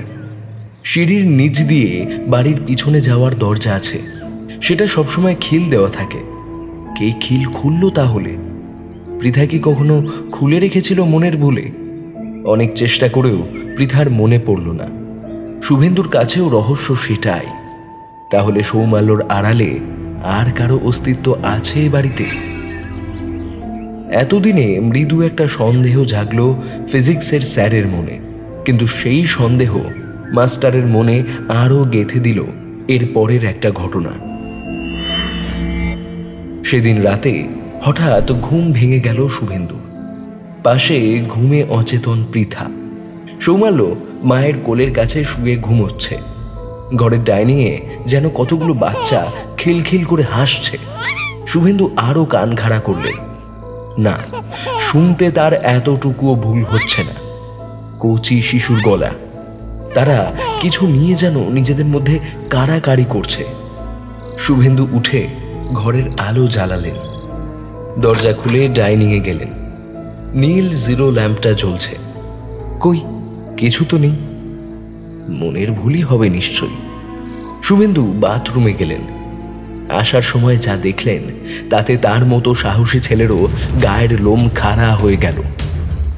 সিঁড়ির নিচ দিয়ে বাড়ির পিছনে যাওয়ার দরজা আছে, সেটা সবসময় খিল দেওয়া থাকে। কে খিল খুলল তাহলে? পৃথা কি কখনো খুলে রেখেছিল মনের ভুলে? অনেক চেষ্টা করেও পৃথার মনে পড়ল না। শুভেন্দুর কাছেও রহস্য সেটাই। তাহলে সৌমাল্যর আড়ালে আর কারো অস্তিত্ব আছে এ বাড়িতে? এতদিনে মৃদু একটা সন্দেহ জাগলো ফিজিক্সের স্যারের মনে, কিন্তু সেই সন্দেহ মাস্টারের মনে আরও গেঁথে দিল এর পরের একটা ঘটনা। সেদিন রাতে হঠাৎ ঘুম ভেঙে গেল শুভেন্দুর। পাশে ঘুমে অচেতন পৃথা। সৌমাল্য মায়ের কোলের কাছে শুয়ে ঘুমোচ্ছে। ঘরের ডাইনিংয়ে যেন কতগুলো বাচ্চা খিলখিল করে হাসছে। শুভেন্দু আরও কান খাড়া করলেন। না, শুনতে তার এতটুকুও ভুল হচ্ছে না। কচি শিশুর গলা। তারা কিছু নিয়ে যেন নিজেদের মধ্যে কাড়াকাড়ি করছে। শুভেন্দু উঠে ঘরের আলো জ্বালালেন। দরজা খুলে ডাইনিংয়ে গেলেন। নীল জিরো ল্যাম্পটা জ্বলছে। কই, কিছু তো নেই। মনের ভুলই হবে নিশ্চয়ই। শুভেন্দু বাথরুমে গেলেন। আসার সময় যা দেখলেন তাতে তার মতো সাহসী ছেলেরও গায়ের লোম খাড়া হয়ে গেল।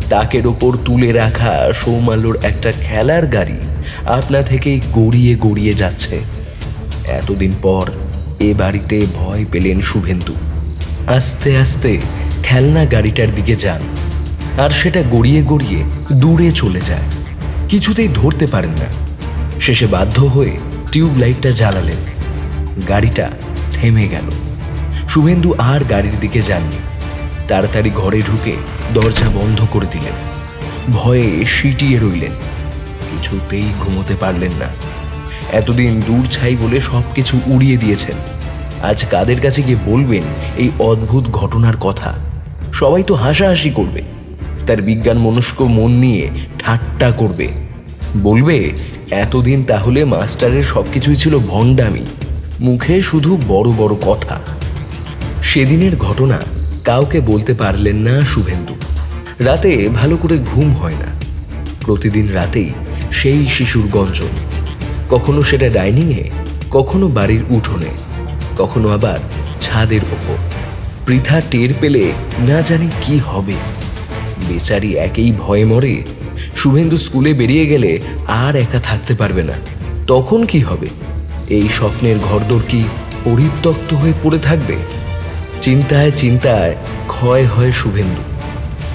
তাকের ওপর তুলে রাখা সৌমাল্যর একটা খেলার গাড়ি আপনা থেকেই গড়িয়ে গড়িয়ে যাচ্ছে। এতদিন পর এ বাড়িতে ভয় পেলেন শুভেন্দু। আস্তে আস্তে খেলনা গাড়িটার দিকে যান, আর সেটা গড়িয়ে গড়িয়ে দূরে চলে যায়। কিছুতেই ধরতে পারেন না। শেষে বাধ্য হয়ে টিউব লাইটটা জ্বালালেন। গাড়িটা থেমে গেল। শুভেন্দু আর গাড়ির দিকে যাননি। তাড়াতাড়ি ঘরে ঢুকে দরজা বন্ধ করে দিলেন। ভয়ে সিটিয়ে রইলেন। কিছুতেই ঘুমোতে পারলেন না। এতদিন দূর ছাই বলে সব কিছু উড়িয়ে দিয়েছেন। আজ কাদের কাছে গিয়ে বলবেন এই অদ্ভুত ঘটনার কথা? সবাই তো হাসাহাসি করবে, তার বিজ্ঞান মনস্ক মন নিয়ে ঠাট্টা করবে। বলবে এতদিন তাহলে মাস্টারের সবকিছুই ছিল ভণ্ডামি, মুখে শুধু বড় বড় কথা। সেদিনের ঘটনা কাউকে বলতে পারলেন না শুভেন্দু। রাতে ভালো করে ঘুম হয় না। প্রতিদিন রাতেই সেই শিশুর গঞ্জন। কখনো সেটা ডাইনিংয়ে, কখনো বাড়ির উঠোনে, কখনো আবার ছাদের ওপর। পৃথা টের পেলে না জানি কি হবে। বেচারি একেই ভয়ে মরে। শুভেন্দু স্কুলে বেরিয়ে গেলে আর একা থাকতে পারবে না। তখন কি হবে? এই স্বপ্নের ঘরদোর কি পরিত্যক্ত হয়ে পড়ে থাকবে? চিন্তায় চিন্তায় ক্ষয় হয় শুভেন্দু।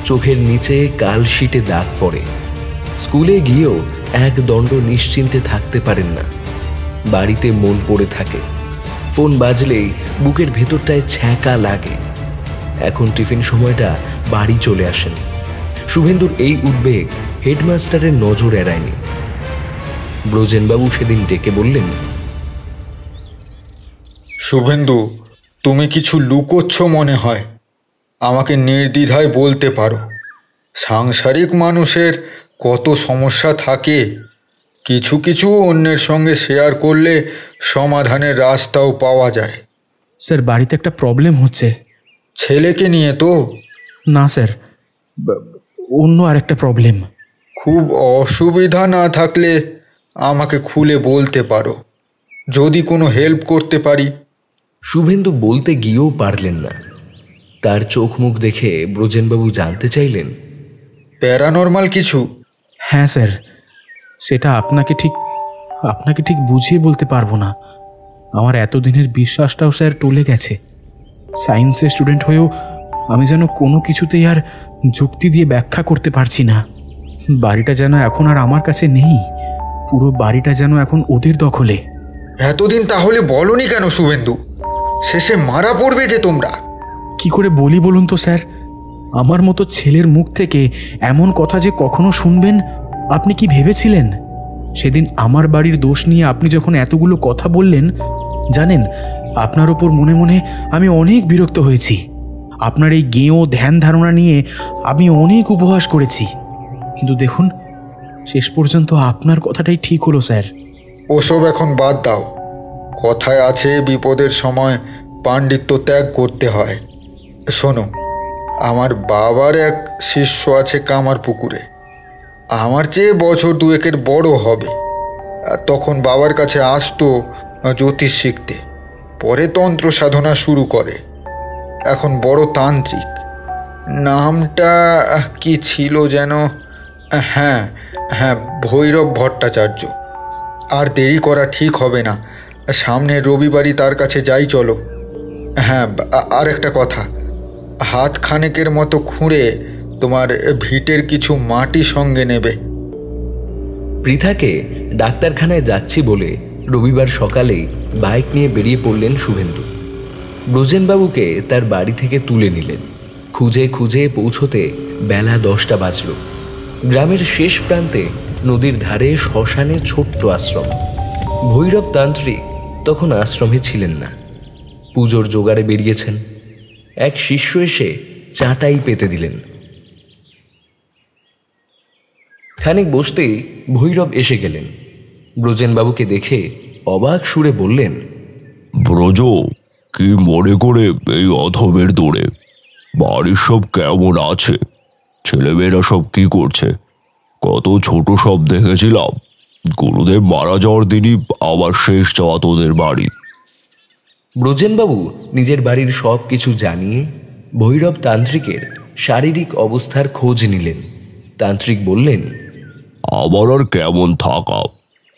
চোখের নিচে কালশিটে দাগ পড়ে। স্কুলে গিয়েও এক দণ্ড নিশ্চিন্তে থাকতে পারেন না। বাড়িতে মন পড়ে থাকে। ফোন বাজলেই বুকের ভেতরটায় ছ্যাঁকা লাগে। এখন টিফিন সময়টা বাড়ি চলে আসেন। শুভেন্দুর এই উদ্বেগ হেডমাস্টারের নজর এড়ায়নি। ব্রজেনবাবু সেদিন ডেকে বললেন, শুভেন্দু, তুমি কিছু লুকোচ্ছ মনে হয়। আমাকে নির্দ্বিধায় বলতে পারো। সাংসারিক মানুষের কত সমস্যা থাকে, কিছু কিছু অন্যের সঙ্গে শেয়ার করলে সমাধানের রাস্তাও পাওয়া যায়। স্যার, বাড়িতে একটা প্রবলেম হচ্ছে। ছেলেকে নিয়ে তো? না স্যার, অন্য আর একটা প্রবলেম। খুব অসুবিধা না থাকলে আমাকে খুলে বলতে পারো, যদি কোনো হেল্প করতে পারি। শুভেন্দু বলতে গিয়েও পারলেন না। তার চোখ মুখ দেখে ব্রজেনবাবু জানতে চাইলেন, প্যারানর্মাল কিছু? হ্যাঁ স্যার, সেটা আপনাকে ঠিক বুঝিয়ে বলতে পারবো না। আমার এতদিনের বিশ্বাসটাও স্যার টলে গেছে। সায়েন্সের স্টুডেন্ট হয়েও আমি যেন কোনো কিছুতেই আর যুক্তি দিয়ে ব্যাখ্যা করতে পারছি না। বাড়িটা যেন এখন আর আমার কাছে নেই, পুরো বাড়িটা যেন এখন ওদের দখলে। এতদিন তাহলে বলনি কেন শুভেন্দু? শেষে মারা পড়বে যে তোমরা। কি করে বলি বলুন তো স্যার? আমার মতো ছেলের মুখ থেকে এমন কথা যে কখনো শুনবেন আপনি কি ভেবেছিলেন? সেদিন আমার বাড়ির দোষ নিয়ে আপনি যখন এতগুলো কথা বললেন, জানেন আপনার ওপর মনে মনে আমি অনেক বিরক্ত হয়েছি। আপনার এই গেঁয়ো ধ্যান ধারণা নিয়ে আমি অনেক উপহাস করেছি, কিন্তু দেখুন শেষ পর্যন্ত আপনার কথাটাই ঠিক হলো স্যার। ওসব এখন বাদ দাও। কথায় আছে, বিপদের সময় পাণ্ডিত্য ত্যাগ করতে হয়। শোনো, আমার বাবার এক শিষ্য আছে কামারপুকুরে। আমার চেয়ে বছর দুয়েকের বড় হবে। তখন বাবার কাছে আসতো জ্যোতিষ শিখতে, পরে তন্ত্র সাধনা শুরু করে। এখন বড় তান্ত্রিক। নামটা কি ছিল যেন? হ্যাঁ, ভৈরব ভট্টাচার্য। আর দেরি করা ঠিক হবে না, সামনের রবিবারই তার কাছে যাই চলো। হ্যাঁ, আর একটা কথা, হাত খানেকের মতো খুঁড়ে তোমার ভিটের কিছু মাটি সঙ্গে নেবে। পৃথাকে ডাক্তারখানায় যাচ্ছি বলে রবিবার সকালেই বাইক নিয়ে বেরিয়ে পড়লেন শুভেন্দু। ব্রজেনবাবুকে তার বাড়ি থেকে তুলে নিলেন। খুঁজে খুঁজে পৌঁছতে বেলা 10টা বাজল। গ্রামের শেষ প্রান্তে নদীর ধারে শ্মশানে ছোট্ট আশ্রম। ভৈরব তান্ত্রিক তখন আশ্রমে ছিলেন না, পুজোর জোগাড়ে বেরিয়েছেন। এক শিষ্য এসে চাটাই পেতে দিলেন। খানিক বসতেই ভৈরব এসে গেলেন। ব্রজেনবাবুকে দেখে অবাক সুরে বললেন, ব্রজ, কি মনে করে এই অধমের দৌড়ে? বাড়ির সব কেমন আছে? ছেলেমেয়েরা সব কি করছে? কত ছোট সব দেখেছিলাম। গুরুদেব মারা যাওয়ার দিনই আবার শেষ যাওয়া তোদের বাড়ি। ব্রজেনবাবু নিজের বাড়ির সব কিছু জানিয়ে ভৈরব তান্ত্রিকের শারীরিক অবস্থার খোঁজ নিলেন। তান্ত্রিক বললেন, আমার আর কেমন থাকা,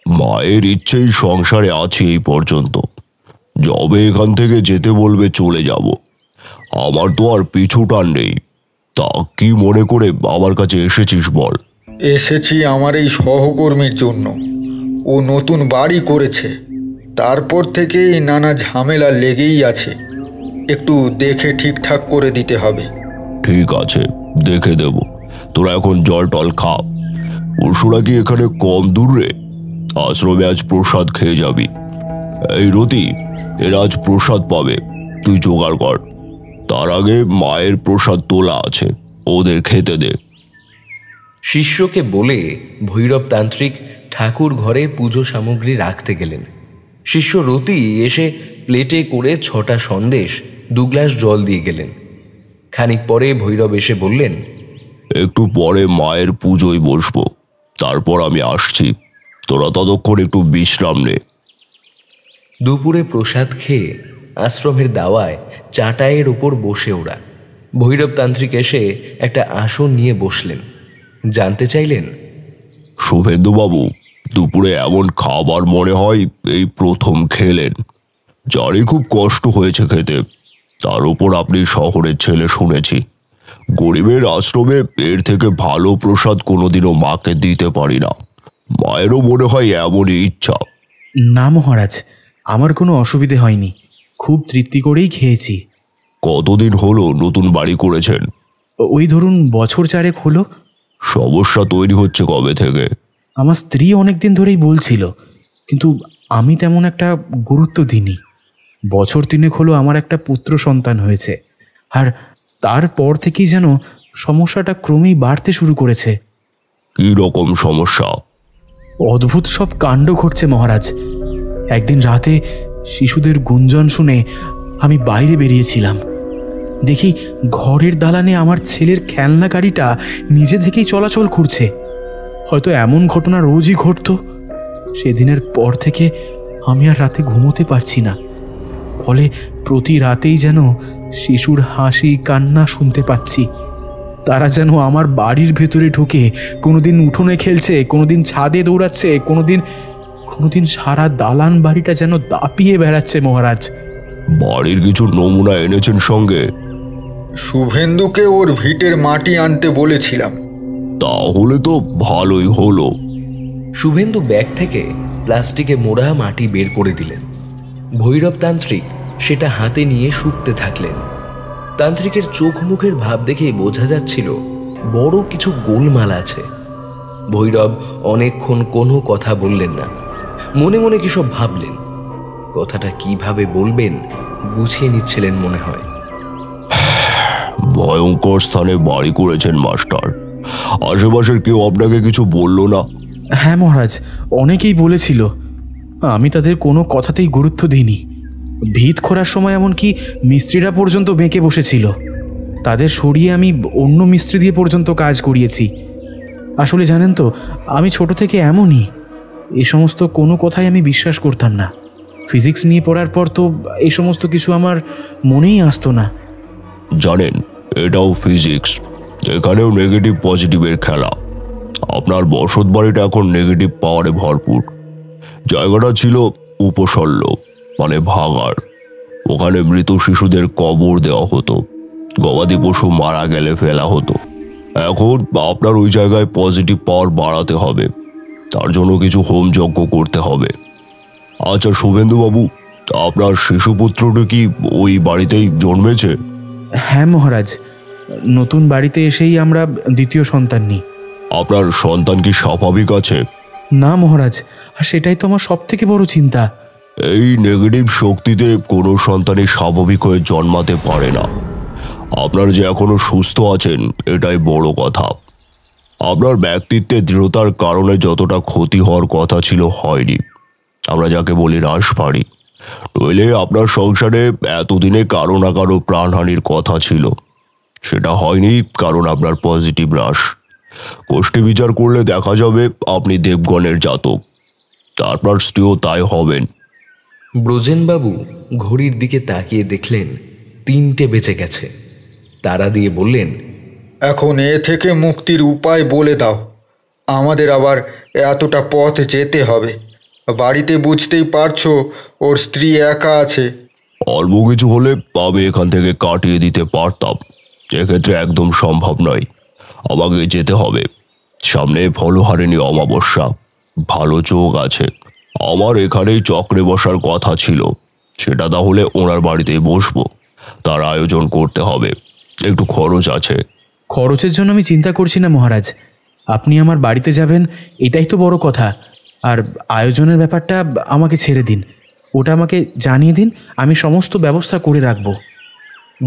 মায়ের ইচ্ছেই সংসারে আছি এই পর্যন্ত। যবে এখান থেকে যেতে বলবে চলে যাব। আমার তো আর পিছু টান নেই। তা কি মনে করে আমার কাছে এসেছিস বল? এসেছি আমার এই সহকর্মীর জন্য। ও নতুন বাড়ি করেছে, তারপর থেকেই নানা ঝামেলা লেগেই আছে। একটু দেখে ঠিকঠাক করে দিতে হবে। ঠিক আছে, দেখে দেব। তোরা এখন জল টল খা। পরশুরা কি এখানে কম দূর রে? আশ্রমে আজ প্রসাদ খেয়ে যাবি। এই রতি, এরা আজ প্রসাদ পাবে, তুই জোগাড় কর। তার আগে মায়ের প্রসাদ তোলা আছে, ওদের খেতে দে। শিষ্যকে বলে ভৈরব তান্ত্রিক ঠাকুর ঘরে পুজো সামগ্রী রাখতে গেলেন। শিষ্য রতি এসে প্লেটে করে 6টা সন্দেশ 2 গ্লাস জল দিয়ে গেলেন। খানিক পরে ভৈরব এসে বললেন, একটু পরে মায়ের পুজোয় বসবো, তারপর আমি আসছি। তোরা ততক্ষণ একটু বিশ্রাম নে। দুপুরে প্রসাদ খেয়ে আশ্রমের দাওয়ায় চাটাইয়ের উপর বসে ওরা। ভৈরব তান্ত্রিক এসে একটা আসন নিয়ে বসলেন। জানতে চাইলেন, শুভেন্দুবাবু, দুপুরে এমন খাবার মনে হয় এই প্রথম খেলেন। যারই খুব কষ্ট হয়েছে খেতে, তার উপর আপনি শহরের ছেলে শুনেছি। গরিবের আশ্রমে এর থেকে ভালো প্রসাদ কোনোদিনও মাকে দিতে পারি না। মায়েরও মনে হয় এমনই ইচ্ছা। না মহারাজ, আমার কোনো অসুবিধে হয়নি, খুব তৃপ্তি করেই খেয়েছি। কতদিন হলো নতুন বাড়ি করেছেন? ওই ধরুন বছর 4 হলো। সমস্যা তৈরি হচ্ছে কবে থেকে? আমার স্ত্রী অনেক দিন ধরেই বলছিল, কিন্তু আমি তেমন একটা গুরুত্ব দিইনি। বছর 3 হলো আমার একটা পুত্র সন্তান হয়েছে, আর তারপর থেকেই যেন সমস্যাটা ক্রমেই বাড়তে শুরু করেছে। কী রকম সমস্যা? অদ্ভুত সব কাণ্ড ঘটছে মহারাজ। একদিন রাতে শিশুদের গুঞ্জন শুনে আমি বাইরে বেরিয়েছিলাম। দেখি ঘরের দালানে আমার ছেলের খেলনা গাড়িটা নিজে থেকেই চলাচল করছে। হয়তো এমন ঘটনা রোজই ঘটতো। সেদিনের পর থেকে আমি আর রাতে ঘুমোতে পারছি না। ফলে প্রতি রাতেই যেন শিশুর হাসি কান্না শুনতে পাচ্ছি। তারা যেন আমার বাড়ির ভেতরে ঢুকে কোনোদিন উঠোনে খেলছে, কোনোদিন ছাদে দৌড়াচ্ছে, কোনোদিন সারা দালান বাড়িটা যেন দাপিয়ে বেড়াচ্ছে মহারাজ। বাড়ির কিছু নমুনা এনেছেন সঙ্গে? শুভেন্দুকে ওর ভিটের মাটি আনতে বলেছিলাম। তাহলে তো ভালোই হলো। শুভেন্দু ব্যাগ থেকে প্লাস্টিকে মোড়া মাটি বের করে দিলেন। ভৈরব তান্ত্রিক সেটা হাতে নিয়ে শুকতে থাকলেন। তান্ত্রিকের চোখ মুখের ভাব দেখে বোঝা যাচ্ছিল বড় কিছু গোলমাল আছে। ভৈরব অনেকক্ষণ কোনো কথা বললেন না, মনে মনে কিসব ভাবলেন। কথাটা কিভাবে বলবেন গুছিয়ে নিচ্ছিলেন মনে হয়। ভয়ঙ্কর স্থানে বাড়ি করেছেন মাস্টার। আশেপাশের কেউ আপনাকে কিছু বলল না? হ্যাঁ মহারাজ, অনেকেই বলেছিল। আমি তাদের কোনো কথাতেই গুরুত্ব দিইনি। ভিত খোঁড়ার সময় এমনকি মিস্ত্রিরা পর্যন্ত বেঁকে বসেছিল। তাদের সরিয়ে আমি অন্য মিস্ত্রি দিয়ে পর্যন্ত কাজ করিয়েছি। আসলে জানেন তো, আমি ছোট থেকে এমনই। এ সমস্ত কোনো কথাই আমি বিশ্বাস করতাম না। ফিজিক্স নিয়ে পড়ার পর তো এই সমস্ত কিছু আমার মনেই আসতো না। জানেন, এটাও ফিজিক্স। এখানেও নেগেটিভ পজিটিভের খেলা। আপনার বসত বাড়িটা এখন নেগেটিভ পাওয়ারে ভরপুর। জায়গাটা ছিল উপসল্য, মানে ভাগাড়। ওখানে মৃত শিশুদের কবর দেওয়া হতো, গবাদি পশু মারা গেলে ফেলা হতো। এখন আপনার ওই জায়গায় পজিটিভ পাওয়ার বাড়াতে হবে। তার জন্য কিছু হোম যজ্ঞ করতে হবে। আচ্ছা শুভেন্দুবাবু, আপনার শিশুপুত্রটি কি ওই বাড়িতেই জন্মেছে? হ্যাঁ মহারাজ, নতুন বাড়িতে এসেই আমরা দ্বিতীয় সন্তান নিই। আপনার সন্তান কি স্বাভাবিক আছে? না মহারাজ, আর সেটাই তো আমার সব থেকে বড় চিন্তা। এই নেগেটিভ শক্তিতে কোনো সন্তানই স্বাভাবিক হয়ে জন্মাতে পারে না। আপনার যে এখনো সুস্থ আছেন এটাই বড় কথা। আপনার ব্যক্তিত্বে দৃঢ়তার কারণে যতটা ক্ষতি হওয়ার কথা ছিল হয়নি। আমরা যাকে বলি রাশভারী। নইলে আপনার সংসারে এতদিনে কারো না কারো প্রাণহানির কথা ছিল। সেটা হয়নি কারণ আপনার পজিটিভ রাশ। কোষ্ঠী বিচার করলে দেখা যাবে আপনি দেবগণের জাতক। তারপর স্ত্রীও তাই হবেন। ব্রজেনবাবু ঘড়ির দিকে তাকিয়ে দেখলেন 3টে বেঁচে গেছে। তারা দিয়ে বললেন, এখন এ থেকে মুক্তির উপায় বলে দাও। আমাদের আবার এতটা পথ যেতে হবে। বাড়িতে বুঝতেই পারছো ওর স্ত্রী একা আছে। অল্প কিছু হলে আমি এখান থেকে কাটিয়ে দিতে পারতাম। এক্ষেত্রে একদম সম্ভব নয়। আমাকে যেতে হবে। সামনে ফলহারিণী অমাবস্যা। ভালো যোগ আছে। আমার এখানেই চক্রে বসার কথা ছিল। সেটা তাহলে ওনার বাড়িতেই বসবো। তার আয়োজন করতে হবে। একটু খরচ আছে। খরচের জন্য আমি চিন্তা করছি না মহারাজ। আপনি আমার বাড়িতে যাবেন এটাই তো বড় কথা। আর আয়োজনের ব্যাপারটা আমাকে ছেড়ে দিন। ওটা আমাকে জানিয়ে দিন, আমি সমস্ত ব্যবস্থা করে রাখব।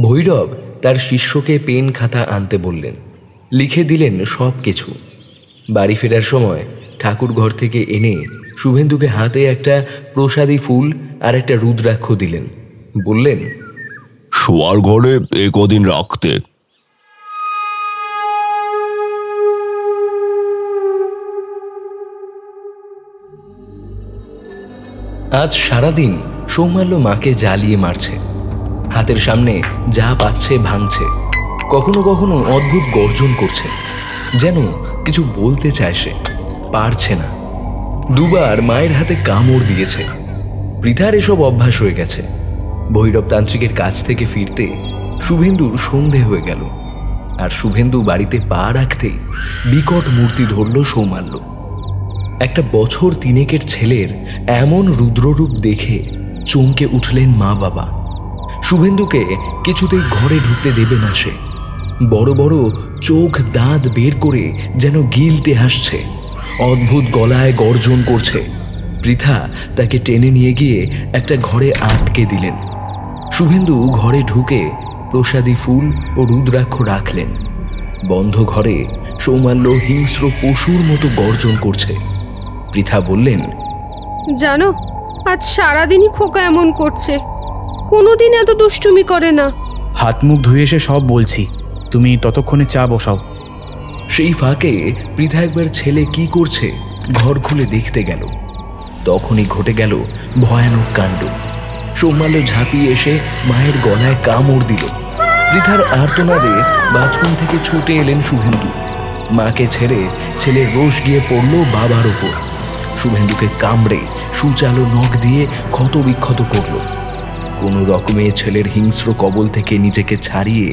ভৈরব তার শিষ্যকে পেন খাতা আনতে বললেন। লিখে দিলেন সব কিছু। বাড়ি ফেরার সময় ঠাকুর ঘর থেকে এনে শুভেন্দুকে হাতে একটা প্রসাদী ফুল আর একটা রুদ্রাক্ষ দিলেন। বললেন, শোয়ার ঘরে কদিন রাখতে। আজ সারাদিন সৌমাল্য মাকে জ্বালিয়ে মারছে। হাতের সামনে যা পাচ্ছে ভাঙছে। কখনো কখনো অদ্ভুত গর্জন করছে, যেন কিছু বলতে চায়, সে পারছে না। দুবার মায়ের হাতে কামড় দিয়েছে। পৃথার এসব অভ্যাস হয়ে গেছে। ভৈরব তান্ত্রিকের কাছ থেকে ফিরতে শুভেন্দুর সন্ধে হয়ে গেল। আর শুভেন্দু বাড়িতে পা রাখতেই বিকট মূর্তি ধরল সৌমাল্য। একটা বছর 3 ছেলের এমন রুদ্ররূপ দেখে চমকে উঠলেন মা বাবা। শুভেন্দুকে কিছুতেই ঘরে ঢুকতে দেবে না সে। বড় বড় চোখ দাঁত বের করে যেন গিলতে হাসছে। অদ্ভুত গলায় গর্জন করছে। পৃথা তাকে টেনে নিয়ে গিয়ে একটা ঘরে আটকে দিলেন। শুভেন্দু ঘরে ঢুকে প্রসাদী ফুল ও রুদ্রাক্ষ রাখলেন। বন্ধ ঘরে সৌমাল্য হিংস্র পশুর মতো গর্জন করছে। পৃথা বললেন, জানো, আজ সারাদিনই খোকা এমন করছে। কোনোদিন এত দুষ্টুমি করে না। হাত মুখ ধুয়ে এসে সব বলছি, তুমি ততক্ষণে চা বসাও। সেই ফাঁকে পৃথা একবার ছেলে কি করছে ঘর খুলে দেখতে গেল। তখনই ঘটে গেল ভয়ানক কাণ্ড। সৌমাল্য ঝাঁপিয়ে এসে মায়ের গলায় কামড় দিল। পৃথার আর্তনাদে বাথরুম থেকে ছুটে এলেন শুভেন্দু। মাকে ছেড়ে ছেলের রোষ গিয়ে পড়ল বাবার ওপর। শুভেন্দুকে কামড়ে সুচালো নখ দিয়ে ক্ষত বিক্ষত করল। কোনো রকমে ছেলের হিংস্র কবল থেকে নিজেকে ছাড়িয়ে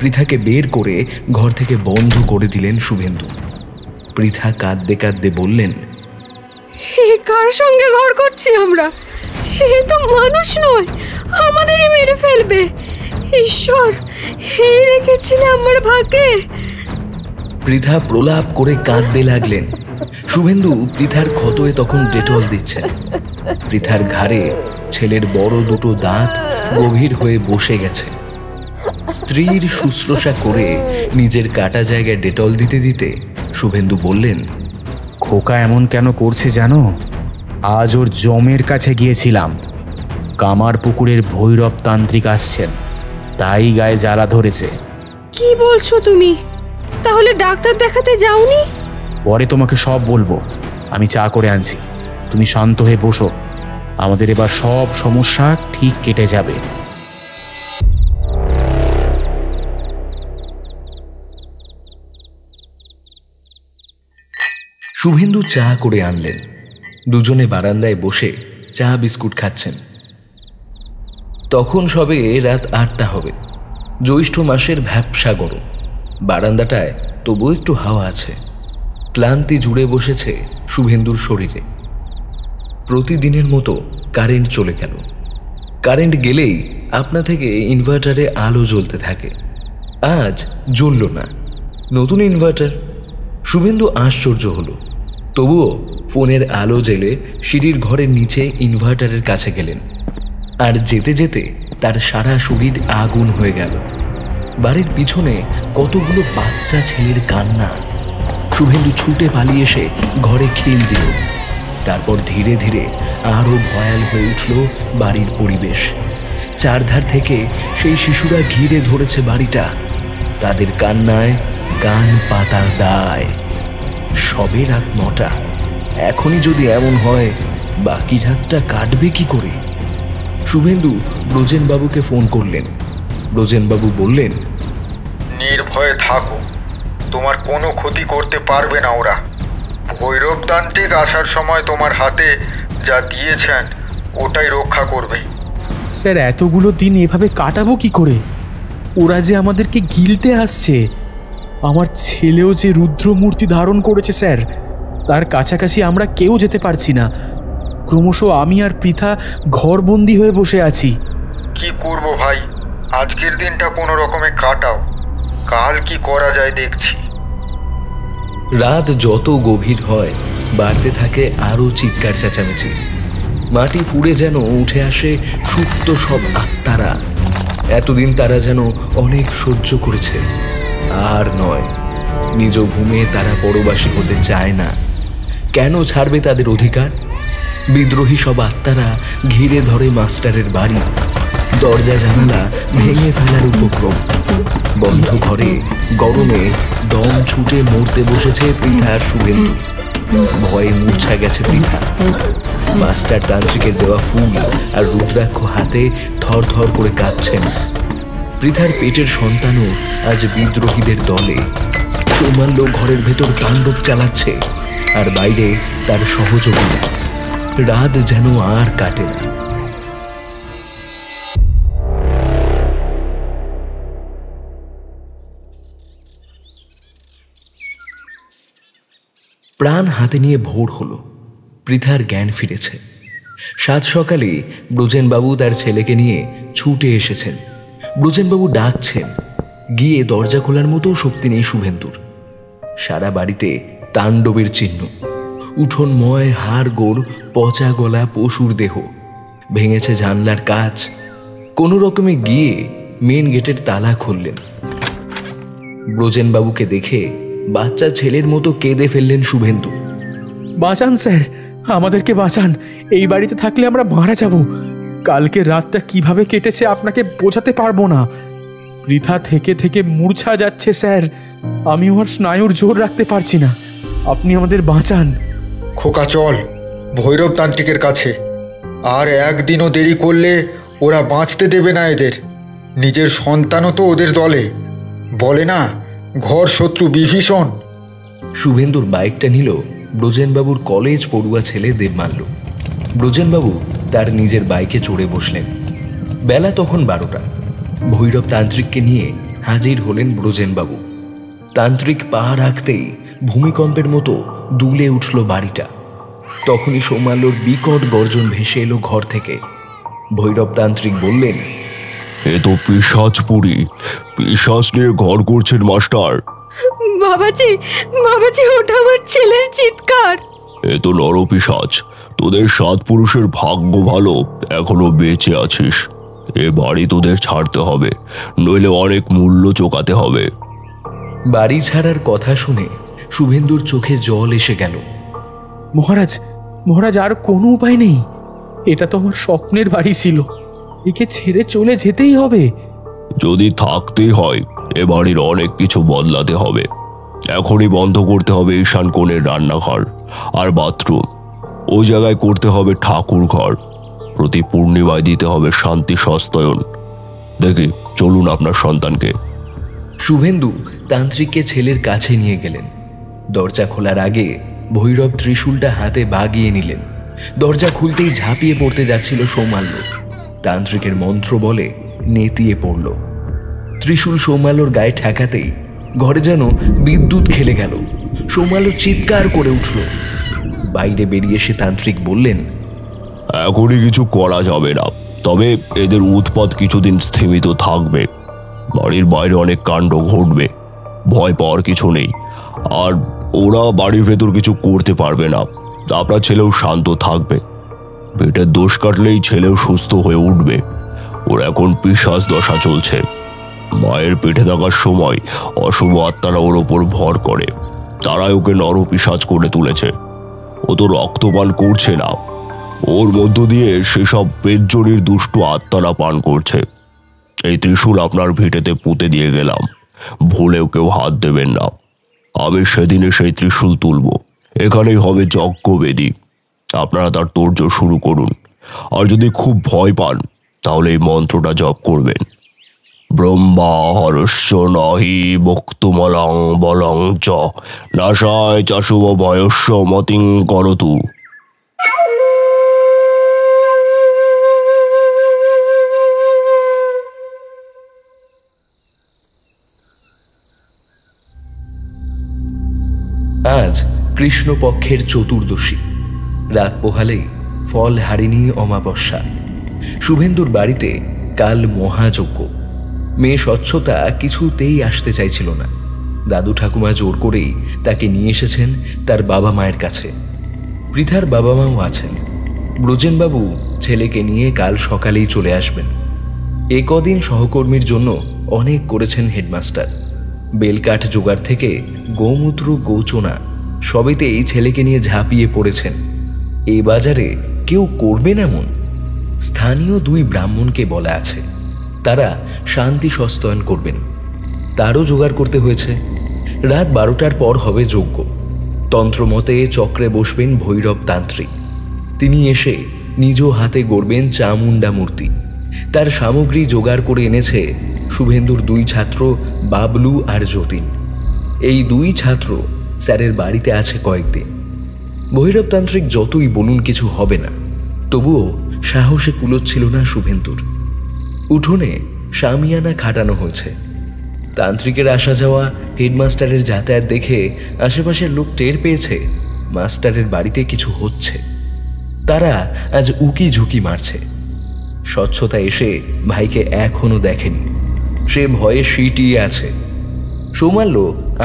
পৃথাকে বের করে ঘর থেকে বন্ধ করে দিলেন শুভেন্দু। পৃথা কাঁদতে কাঁদতে বললেন, এ কার সঙ্গে ঘর করছি আমরা? এ তো মানুষ নয়, আমাদেরই মেরে ফেলবে। ঈশ্বর, এই রেখেছিলে আমার ভাগ্যে। পৃথা প্রলাপ করে কাঁদতে লাগলেন। শুভেন্দু পৃথার ক্ষতয়ে তখন ডেটল দিচ্ছেন। পৃথার ঘাড়ে ছেলের বড় দুটো দাঁত গভীর হয়ে বসে গেছে। স্ত্রীর শুশ্রূষা করে নিজের কাটা জায়গায় ডেটল দিতে দিতে শুভেন্দু বললেন, খোকা এমন কেন করছে জানো? আজ ওর জমের কাছে গিয়েছিলাম। কামার পুকুরের ভৈরব তান্ত্রিক আসছেন, তাই গায়ে জ্বালা ধরেছে। কি বলছো তুমি? তাহলে ডাক্তার দেখাতে যাওনি? পরে তোমাকে সব বলবো। আমি চা করে আনছি, তুমি শান্ত হয়ে বসো। আমাদের এবার সব সমস্যা ঠিক কেটে যাবে। শুভেন্দু চা করে আনলেন। দুজনে বারান্দায় বসে চা বিস্কুট খাচ্ছেন। তখন সবে রাত 8টা হবে। জ্যৈষ্ঠ মাসের ভ্যাপসা গরম। বারান্দাটায় তবু একটু হাওয়া আছে। ক্লান্তি জুড়ে বসেছে শুভেন্দুর শরীরে। প্রতিদিনের মতো কারেন্ট চলে গেল। কারেন্ট গেলেই আপনা থেকে ইনভার্টারে আলো জ্বলতে থাকে। আজ জ্বলল না। নতুন ইনভার্টার। শুভেন্দু আশ্চর্য হলো। তবুও ফোনের আলো জ্বেলে সিঁড়ির ঘরের নিচে ইনভার্টারের কাছে গেলেন। আর যেতে যেতে তার সারা শরীর আগুন হয়ে গেল। বাড়ির পিছনে কতগুলো বাচ্চা ছেলের কান্না। শুভেন্দু ছুটে পালিয়ে এসে ঘরে খিল দিল। তারপর ধীরে ধীরে আরও ভয়াল হয়ে উঠল বাড়ির পরিবেশ। চারধার থেকে সেই শিশুরা ঘিরে ধরেছে বাড়িটা। তাদের কান্নায় কান পাতা দায়। সবে রাত 9টা। এখনই যদি এমন হয়, বাকি রাতটা কাটবে কি করে? শুভেন্দু ব্রজেনবাবুকে ফোন করলেন। ব্রজেনবাবু বললেন, নির্ভয়ে থাকো, তোমার কোনো ক্ষতি করতে পারবে না ওরা। ভৈরবতান্ত্রিক আসার সময় তোমার হাতে যা দিয়েছেন ওটাই রক্ষা করবে। স্যার, এতগুলো দিন এভাবে কাটাবো কি করে? ওরা যে আমাদেরকে গিলতে আসছে। আমার ছেলেও যে রুদ্রমূর্তি ধারণ করেছে স্যার, তার কাছাকাছি আমরা কেউ যেতে পারছি না। ক্রমশ আমি আর পৃথা ঘরবন্দি হয়ে বসে আছি। কি করব ভাই, আজকের দিনটা কোনো রকমে কাটাও, কাল কি করা যায় দেখছি। রাত যত গভীর হয় বাড়তে থাকে আরও চিৎকার চেঁচামেচি। মাটি ফুঁড়ে যেন উঠে আসে সুপ্ত সব আত্মারা। এতদিন তারা যেন অনেক সহ্য করেছে, আর নয়। নিজ ভূমে তারা পরবাসী হতে চায় না। কেন ছাড়বে তাদের অধিকার? বিদ্রোহী সব আত্মারা ঘিরে ধরে মাস্টারের বাড়ি। দরজা জানালা ভেঙে ফেলার উপক্রম। বন্ধ ঘরে গরমে দম ছুটে মরতে বসেছে পৃথা আর শুভেন্দু। ভয়ে মূর্ছা গেছে পৃথা। মাস্টার তান্ত্রিকের দেওয়া ফুল আর রুদ্রাক্ষ হাতে থর থর করে কাঁপছেন। পৃথার পেটের সন্তানও আজ বিদ্রোহীদের দলে। সৌমাল্য ঘরের ভেতর তাণ্ডব চালাচ্ছে, আর বাইরে তার সহযোগীরা। রাত যেন আর কাটে না। প্রাণ হাতে নিয়ে ভোর হলো। পৃথার জ্ঞান ফিরেছে। সাত সকালে ব্রজেনবাবু তার ছেলেকে নিয়ে ছুটে এসেছেন। ব্রজেনবাবু ডাকছেন। গিয়ে দরজা খোলার মতো শক্তি নেই শুভেন্দুর। সারা বাড়িতে তাণ্ডবের চিহ্ন। উঠোনময় হাড় গোড়, পচা গলা পশুর দেহ। ভেঙেছে জানলার কাচ। কোনো রকমে গিয়ে মেন গেটের তালা খুললেন। ব্রজেনবাবুকে দেখে বাচ্চা ছেলের মতো কেঁদে ফেললেন শুভেন্দু। বাঁচান স্যার, আমাদেরকে বাঁচান। এই বাড়িতে থাকলে আমরা মারা যাব। কালকে রাতটা কিভাবে কেটেছে আপনাকে বোঝাতে পারবো না। পৃথা থেকে থেকে মূর্ছা যাচ্ছে স্যার। আমি আমার স্নায়ুর জোর রাখতে পারছি না, আপনি আমাদের বাঁচান। খোকা চল ভৈরব তান্ত্রিকের কাছে। আর একদিনও দেরি করলে ওরা বাঁচতে দেবে না এদের। নিজের সন্তানও তো ওদের দলে। বলে না ঘর শত্রু বিভীষণ। শুভেন্দুর বাইকটা নিল ব্রজেনবাবুর কলেজ পড়ুয়া ছেলে দেবমাল্য। ব্রজেনবাবু তার নিজের বাইকে চড়ে বসলেন। বেলা তখন 12টা। ভৈরব তান্ত্রিককে নিয়ে হাজির হলেন ব্রজেনবাবু। তান্ত্রিক পা রাখতেই ভূমিকম্পের মতো দুলে উঠল বাড়িটা। তখনই সৌমাল্যর বিকট গর্জন ভেসে এলো ঘর থেকে। ভৈরব তান্ত্রিক বললেন, এ তো পিশাচপুরী। পিশাচ নিয়ে ঘর করছেন মাস্টার। বাবাজি, বাবাজি, ওটা আমার ছেলের চিৎকার। এ তো নরপিশাচ। তোদের 7 পুরুষের ভাগ্য ভালো, এখনো বেঁচে আছিস। এ বাড়ি তোদের ছাড়তে হবে, নইলে অনেক মূল্য চোকাতে হবে। বাড়ি ছাড়ার কথা শুনে শুভেন্দুর চোখে জল এসে গেল। মহারাজ, মহারাজ, আর কোনো উপায় নেই। এটা তো আমার স্বপ্নের বাড়ি ছিল, একে ছেড়ে চলে যেতেই হবে। যদি থাকতেই হয় এ বাড়ির অনেক কিছু বদলাতে হবে। এখনই বন্ধ করতে হবে ঈশান কোণের রান্নাঘর আর বাথরুম। ওই জায়গায় করতে হবে ঠাকুর ঘর। প্রতি পূর্ণিমায় দিতে হবে শান্তি সস্তয়ন। দেখি চলুন আপনার সন্তানকে। শুভেন্দু তান্ত্রিককে ছেলের কাছে নিয়ে গেলেন। দরজা খোলার আগে ভৈরব ত্রিশূলটা হাতে বাগিয়ে নিলেন। দরজা খুলতেই ঝাঁপিয়ে পড়তে যাচ্ছিল সৌমাল্য। তান্ত্রিকের মন্ত্র বলে নেতিয়ে পড়ল। ত্রিশূল সৌমাল্যর গায়ে ঠেকাতেই ঘরে যেন বিদ্যুৎ খেলে গেল। সৌমাল্য চিৎকার করে উঠল। বাইরে বেরিয়ে এসে তান্ত্রিক বললেন, এখনই কিছু করা যাবে না, তবে এদের উৎপাত কিছুদিন স্থিমিত থাকবে। বাড়ির বাইরে অনেক কাণ্ড ঘটবে, ভয় পাওয়ার কিছু নেই। আর ওরা বাড়ির ভেতর কিছু করতে পারবে না। আপনার ছেলেও শান্ত থাকবে। পেটের দোষ কাটলেই ছেলেও সুস্থ হয়ে উঠবে। ওর এখন পিশাচ দশা চলছে। মায়ের পেটে থাকার সময় অশুভ আত্মারা ওর ওপর ভর করে। তারাই ওকে নরপিশাচ করে তুলেছে। ও তো রক্তপান করছে না, ওর মধ্য দিয়ে সেসব পেটজনির দুষ্ট আত্মারা পান করছে। এই ত্রিশূল আপনার ভিটেতে পুঁতে দিয়ে গেলাম, ভুলেও কেউ হাত দেবেন না। আমি সেদিনে সেই ত্রিশূল তুলব। এখানেই হবে যজ্ঞবেদী। আপনারা তার তোড়জোড় শুরু করুন। আর যদি খুব ভয় পান তাহলে এই মন্ত্রটা জপ করবেন। ব্রহ্মা হরস্য নহি বক্তুমলং বলং চ নাশায় চাশুব ভয়স্য মতিং করতু। আজ কৃষ্ণপক্ষের চতুর্দশী। রাত পোহালেই ফল হারিণী অমাবস্যা। শুভেন্দুর বাড়িতে কাল মহাযজ্ঞ। মেয়ে স্বচ্ছতা কিছুতেই আসতে চাইছিল না। দাদু ঠাকুমা জোর করেই তাকে নিয়ে এসেছেন তার বাবা মায়ের কাছে। পৃথার বাবা মাও আছেন। ব্রজেনবাবু ছেলেকে নিয়ে কাল সকালেই চলে আসবেন। এ কদিন সহকর্মীর জন্য অনেক করেছেন হেডমাস্টার। বেলকাঠ জোগাড় থেকে গোমূত্র গোচনা সবেতেই ছেলেকে নিয়ে ঝাঁপিয়ে পড়েছেন। এই বাজারে কেউ করবেন এমন? স্থানীয় 2 ব্রাহ্মণকে বলা আছে, তারা শান্তি সস্তয়ন করবেন। তারও জোগাড় করতে হয়েছে। রাত 12টার পর হবে যজ্ঞ। তন্ত্রমতে চক্রে বসবেন ভৈরব তান্ত্রিক। তিনি এসে নিজ হাতে গড়বেন চামুণ্ডা মূর্তি। তার সামগ্রী জোগাড় করে এনেছে শুভেন্দুর 2 ছাত্র বাবলু আর যতীন। এই 2 ছাত্র স্যারের বাড়িতে আছে কয়েকদিন। ভৈরব তান্ত্রিক যতই বলুন কিছু হবে না, তবুও সাহসে কুলোচ্ছিল না শুভেন্দুর। উঠোনে শামিয়ানা খাটানো হয়েছে। তান্ত্রিকের আসা যাওয়া, হেডমাস্টারের যাতায়াত দেখে আশেপাশের লোক টের পেয়েছে মাস্টারের বাড়িতে কিছু হচ্ছে। তারা আজ উকি ঝুঁকি মারছে। স্বচ্ছতা এসে ভাইকে এখনো দেখেনি। সে ভয়ে সিটিয়ে আছে। সৌমাল্য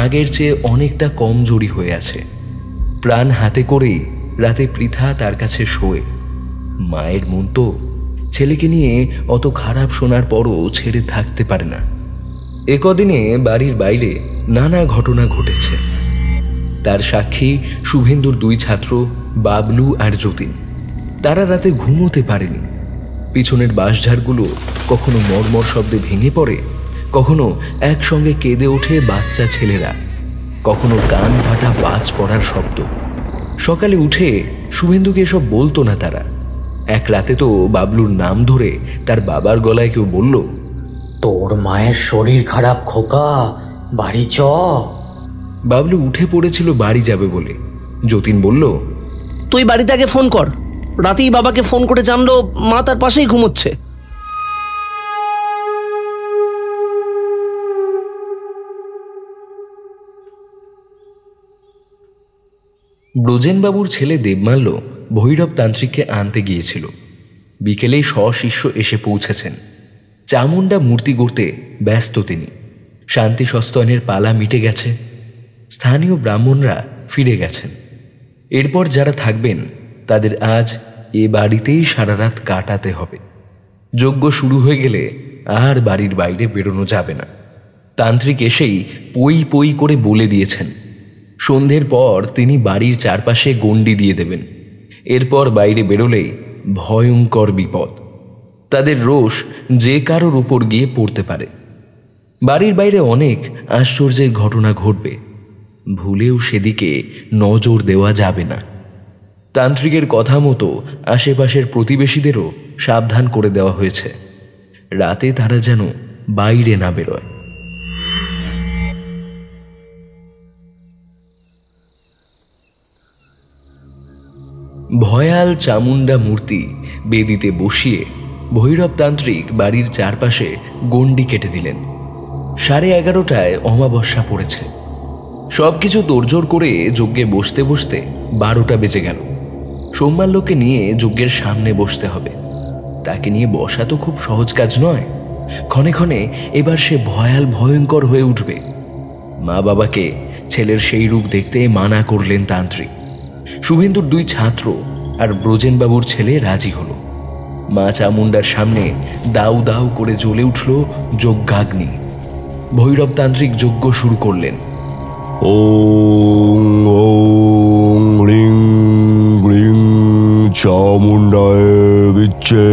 আগের চেয়ে অনেকটা কমজোরি হয়ে আছে। প্রাণ হাতে করেই রাতে পৃথা তার কাছে শোয়। মায়ের মন তো ছেলেকে নিয়ে অত খারাপ শোনার পরও ছেড়ে থাকতে পারে না। এ কদিনে বাড়ির বাইরে নানা ঘটনা ঘটেছে। তার সাক্ষী শুভেন্দুর 2 ছাত্র বাবলু আর যতীন। তারা রাতে ঘুমোতে পারেনি। পিছনের বাঁশঝাড়গুলো কখনো মর্মর শব্দে ভেঙে পড়ে, কখনো একসঙ্গে কেঁদে ওঠে বাচ্চা ছেলেরা, কখনো কান ফাটা বাজ পড়ার শব্দ। সকালে উঠে শুভেন্দুকে এসব বলতো না তারা। এক রাতে তো বাবলুর নাম ধরে তার বাবার গলায় কেউ বলল, তোর মায়ের শরীর খারাপ খোকা, বাড়ি চ। বাবলু উঠে পড়েছিল বাড়ি যাবে বলে। যতীন বলল, তুই বাড়িতে আগে ফোন কর। রাতেই বাবাকে ফোন করে জানলো মা তার পাশেই ঘুমোচ্ছে। ব্রজেনবাবুর ছেলে দেবমাল্য ভৈরব তান্ত্রিককে আনতে গিয়েছিল। বিকেলেই সশিষ্য এসে পৌঁছেছেন। চামুণ্ডা মূর্তি গড়তে ব্যস্ত তিনি। শান্তি সস্তনের পালা মিটে গেছে। স্থানীয় ব্রাহ্মণরা ফিরে গেছেন। এরপর যারা থাকবেন তাদের আজ এ বাড়িতেই সারা রাত কাটাতে হবে। যজ্ঞ শুরু হয়ে গেলে আর বাড়ির বাইরে বেরোনো যাবে না। তান্ত্রিক এসেই পই পই করে বলে দিয়েছেন, সন্ধ্যের পর তিনি বাড়ির চারপাশে গণ্ডি দিয়ে দেবেন। এরপর বাইরে বেরোলেই ভয়ঙ্কর বিপদ। তাদের রোষ যে কারোর উপর গিয়ে পড়তে পারে। বাড়ির বাইরে অনেক আশ্চর্যের ঘটনা ঘটবে, ভুলেও সেদিকে নজর দেওয়া যাবে না। তান্ত্রিকের কথা মতো আশেপাশের প্রতিবেশীদেরও সাবধান করে দেওয়া হয়েছে, রাতে তারা যেন বাইরে না বেরোয়। ভয়াল চামুণ্ডা মূর্তি বেদিতে বসিয়ে ভৈরব তান্ত্রিক বাড়ির চারপাশে গণ্ডি কেটে দিলেন। 11:30টায় অমাবস্যা পড়েছে। সবকিছু তোড়জোড় করে যজ্ঞে বসতে বসতে 12টা বেজে গেল। সোমবারলোককে নিয়ে যজ্ঞের সামনে বসতে হবে। তাকে নিয়ে বসা তো খুব সহজ কাজ নয়। ক্ষণে ক্ষণে এবার সে ভয়াল ভয়ঙ্কর হয়ে উঠবে। মা বাবাকে ছেলের সেই রূপ দেখতে মানা করলেন তান্ত্রিক। শুভেন্দুর 2 ছাত্র আর ব্রজেনবাবুর ছেলে রাজি হলো। মা চামুণ্ডার সামনে দাউ দাউ করে জ্বলে উঠল যজ্ঞাগ্নি। ভৈরব তান্ত্রিক যজ্ঞ শুরু করলেন। ওং ওং রিং রিং চামুণ্ডায় বিচ্ছে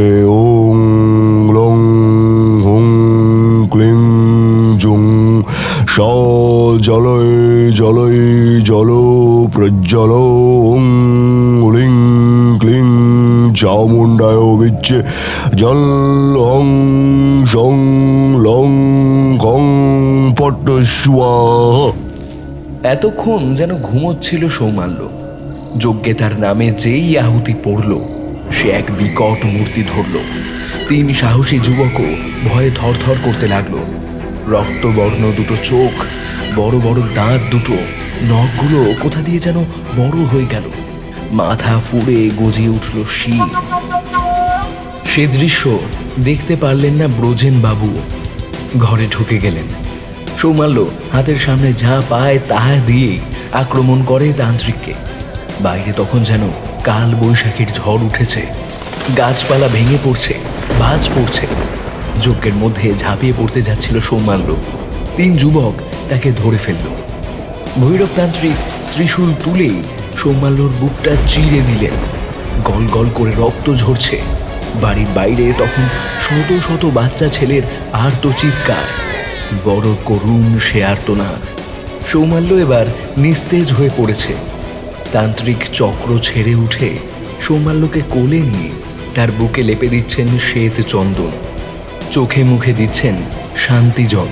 ওং লং হুং ক্লিং জুং স জলয় জলয় জল প্রজ্জ্বল ওং লিং ক্লিং চামুণ্ডায় বিচ্ছে জল হং সং লং খং পট স্বাহা। এতক্ষণ যেন ঘুমোচ্ছিল সৌমাল্য। যজ্ঞে তার নামে যেই আহুতি পড়ল, সে এক বিকট মূর্তি ধরল। 3 সাহসী যুবকও ভয়ে থরথর করতে লাগলো। রক্তবর্ণ 2 চোখ, বড় বড় দাঁত 2, নখগুলো কোথা দিয়ে যেন বড় হয়ে গেল। মাথা ফুঁড়ে গজিয়ে উঠল শির। সে দৃশ্য দেখতে পারলেন না ব্রজেনবাবু। ঘরে ঢুকে গেলেন। সৌমাল্য হাতের সামনে যা পায় তাহা দিয়ে আক্রমণ করে তান্ত্রিককে। বাইরে তখন যেন কাল বৈশাখীর ঝড় উঠেছে। গাছপালা ভেঙে পড়ছে, বাজ পড়ছে। যজ্ঞের মধ্যে ঝাঁপিয়ে পড়তে যাচ্ছিল সৌমাল্য। 3 যুবক তাকে ধরে ফেলল। ভৈরব তান্ত্রিক ত্রিশূল তুলেই সৌমাল্যর বুকটা চিরে দিলেন। গল গল করে রক্ত ঝরছে। বাড়ির বাইরে তখন শত শত বাচ্চা ছেলের আর্ত চিৎকার। বড় করুণ সে আর্তনাদ। সৌমাল্য এবার নিস্তেজ হয়ে পড়েছে। তান্ত্রিক চক্র ছেড়ে উঠে সৌমাল্যকে কোলে নিয়ে তার বুকে লেপে দিচ্ছেন শ্বেত চন্দন। চোখে মুখে দিচ্ছেন শান্তি জল।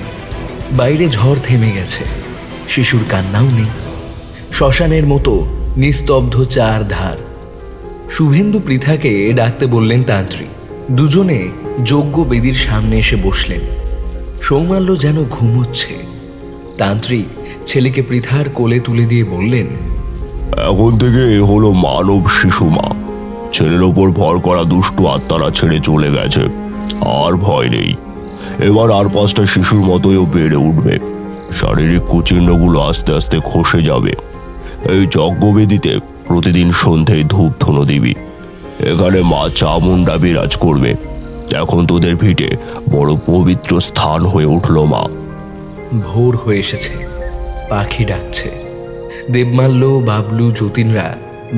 বাইরে ঝড় থেমে গেছে। শিশুর কান্নাও নেই। শ্মশানের মতো নিস্তব্ধ 4 ধার। শুভেন্দু পৃথাকে ডাকতে বললেন তান্ত্রিক। দুজনে যজ্ঞ বেদির সামনে এসে বসলেন। সৌমাল্য যেন ঘুমোচ্ছে। তান্ত্রিক ছেলেকে পৃথার কোলে তুলে দিয়ে বললেন, এখন থেকে হলো মানব শিশু মা। ছেলের ওপর ভর করা দুষ্টু আত্মারা ছেড়ে চলে গেছে। আর ভয় নেই। এবার আর 5টা শিশুর মতোই বেড়ে উঠবে। শারীরিক কুচিহ্নগুলো আস্তে আস্তে খসে যাবে। এই যজ্ঞবেদিতে প্রতিদিন সন্ধ্যায় ধূপ ধুনো দিবি। এখানে মা চামুণ্ডা বিরাজ করবে। এখন তোদের ভিটে বড় পবিত্র স্থান হয়ে উঠল মা। ভোর হয়ে এসেছে। পাখি ডাকছে। দেবমাল্য, বাবলু, যতীনরা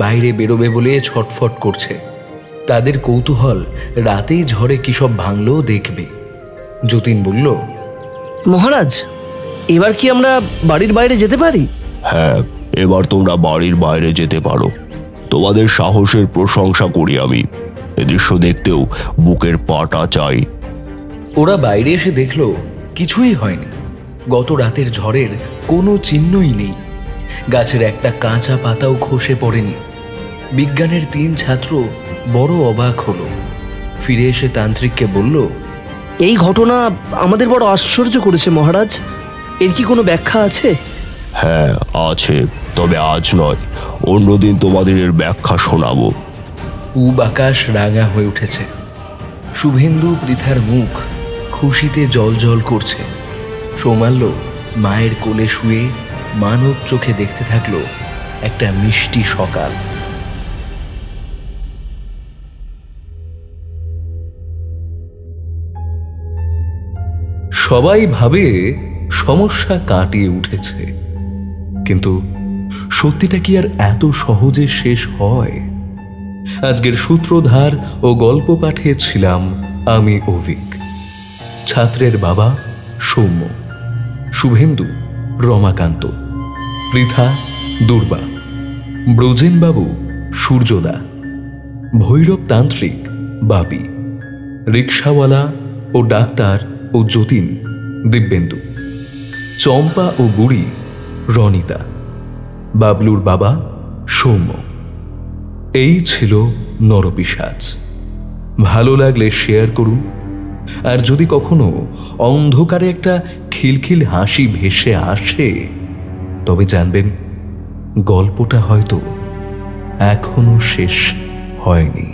বাইরে বেরোবে বলে ছটফট করছে। তাদের কৌতূহল রাতেই ঝড়ে কি সব ভাঙলো দেখবে। যতীন বলল, মহারাজ, এবার কি আমরা বাড়ির বাইরে যেতে পারি? হ্যাঁ, এবার তোমরা বাড়ির বাইরে যেতে পারো। তোমাদের সাহসের প্রশংসা করি আমি। এ দৃশ্য দেখতেও বুকের পাটা চাই। ওরা বাইরে এসে দেখলো কিছুই হয়নি। গত রাতের ঝড়ের কোনো চিহ্নই নেই। গাছের একটা কাঁচা পাতাও খসে পড়েনি। বিজ্ঞানের 3 ছাত্র বড় অবাক হলো। ফিরে এসে তান্ত্রিককে বলল, এই ঘটনা আমাদের বড় আশ্চর্য করেছে মহারাজ। এর কি কোনো ব্যাখ্যা আছে? হ্যাঁ আছে, তবে আজ নয়, অন্যদিন তোমাদের এর ব্যাখ্যা শোনাবো। পূব আকাশ রাঙা হয়ে উঠেছে। শুভেন্দু পৃথার মুখ খুশিতে জল করছে। সৌমাল্য মায়ের কোলে শুয়ে মানব চোখে দেখতে থাকলো একটা মিষ্টি সকাল। সবাই ভাবে সমস্যা কাটিয়ে উঠেছে, কিন্তু সত্যিটা কি আর এত সহজে শেষ হয়? আজকের সূত্রধার ও গল্প পাঠে ছিলাম আমি অভিক। ছাত্রের বাবা সৌম্য, শুভেন্দু রমাকান্ত, পৃথা দুর্বা, ব্রজেনবাবু সূর্যদা, ভৈরব তান্ত্রিক বাপি, রিক্সাওয়ালা ও ডাক্তার ও যতীন দিব্যেন্দু, চম্পা ও বুড়ি রনিতা, বাবলুর বাবা সৌম্য। এই ছিল নরপিশাচ। ভালো লাগলে শেয়ার করুন। আর যদি কখনো অন্ধকারে একটা খিলখিল হাসি ভেসে আসে, তবে জানবেন গল্পটা হয়তো এখনো শেষ হয়নি।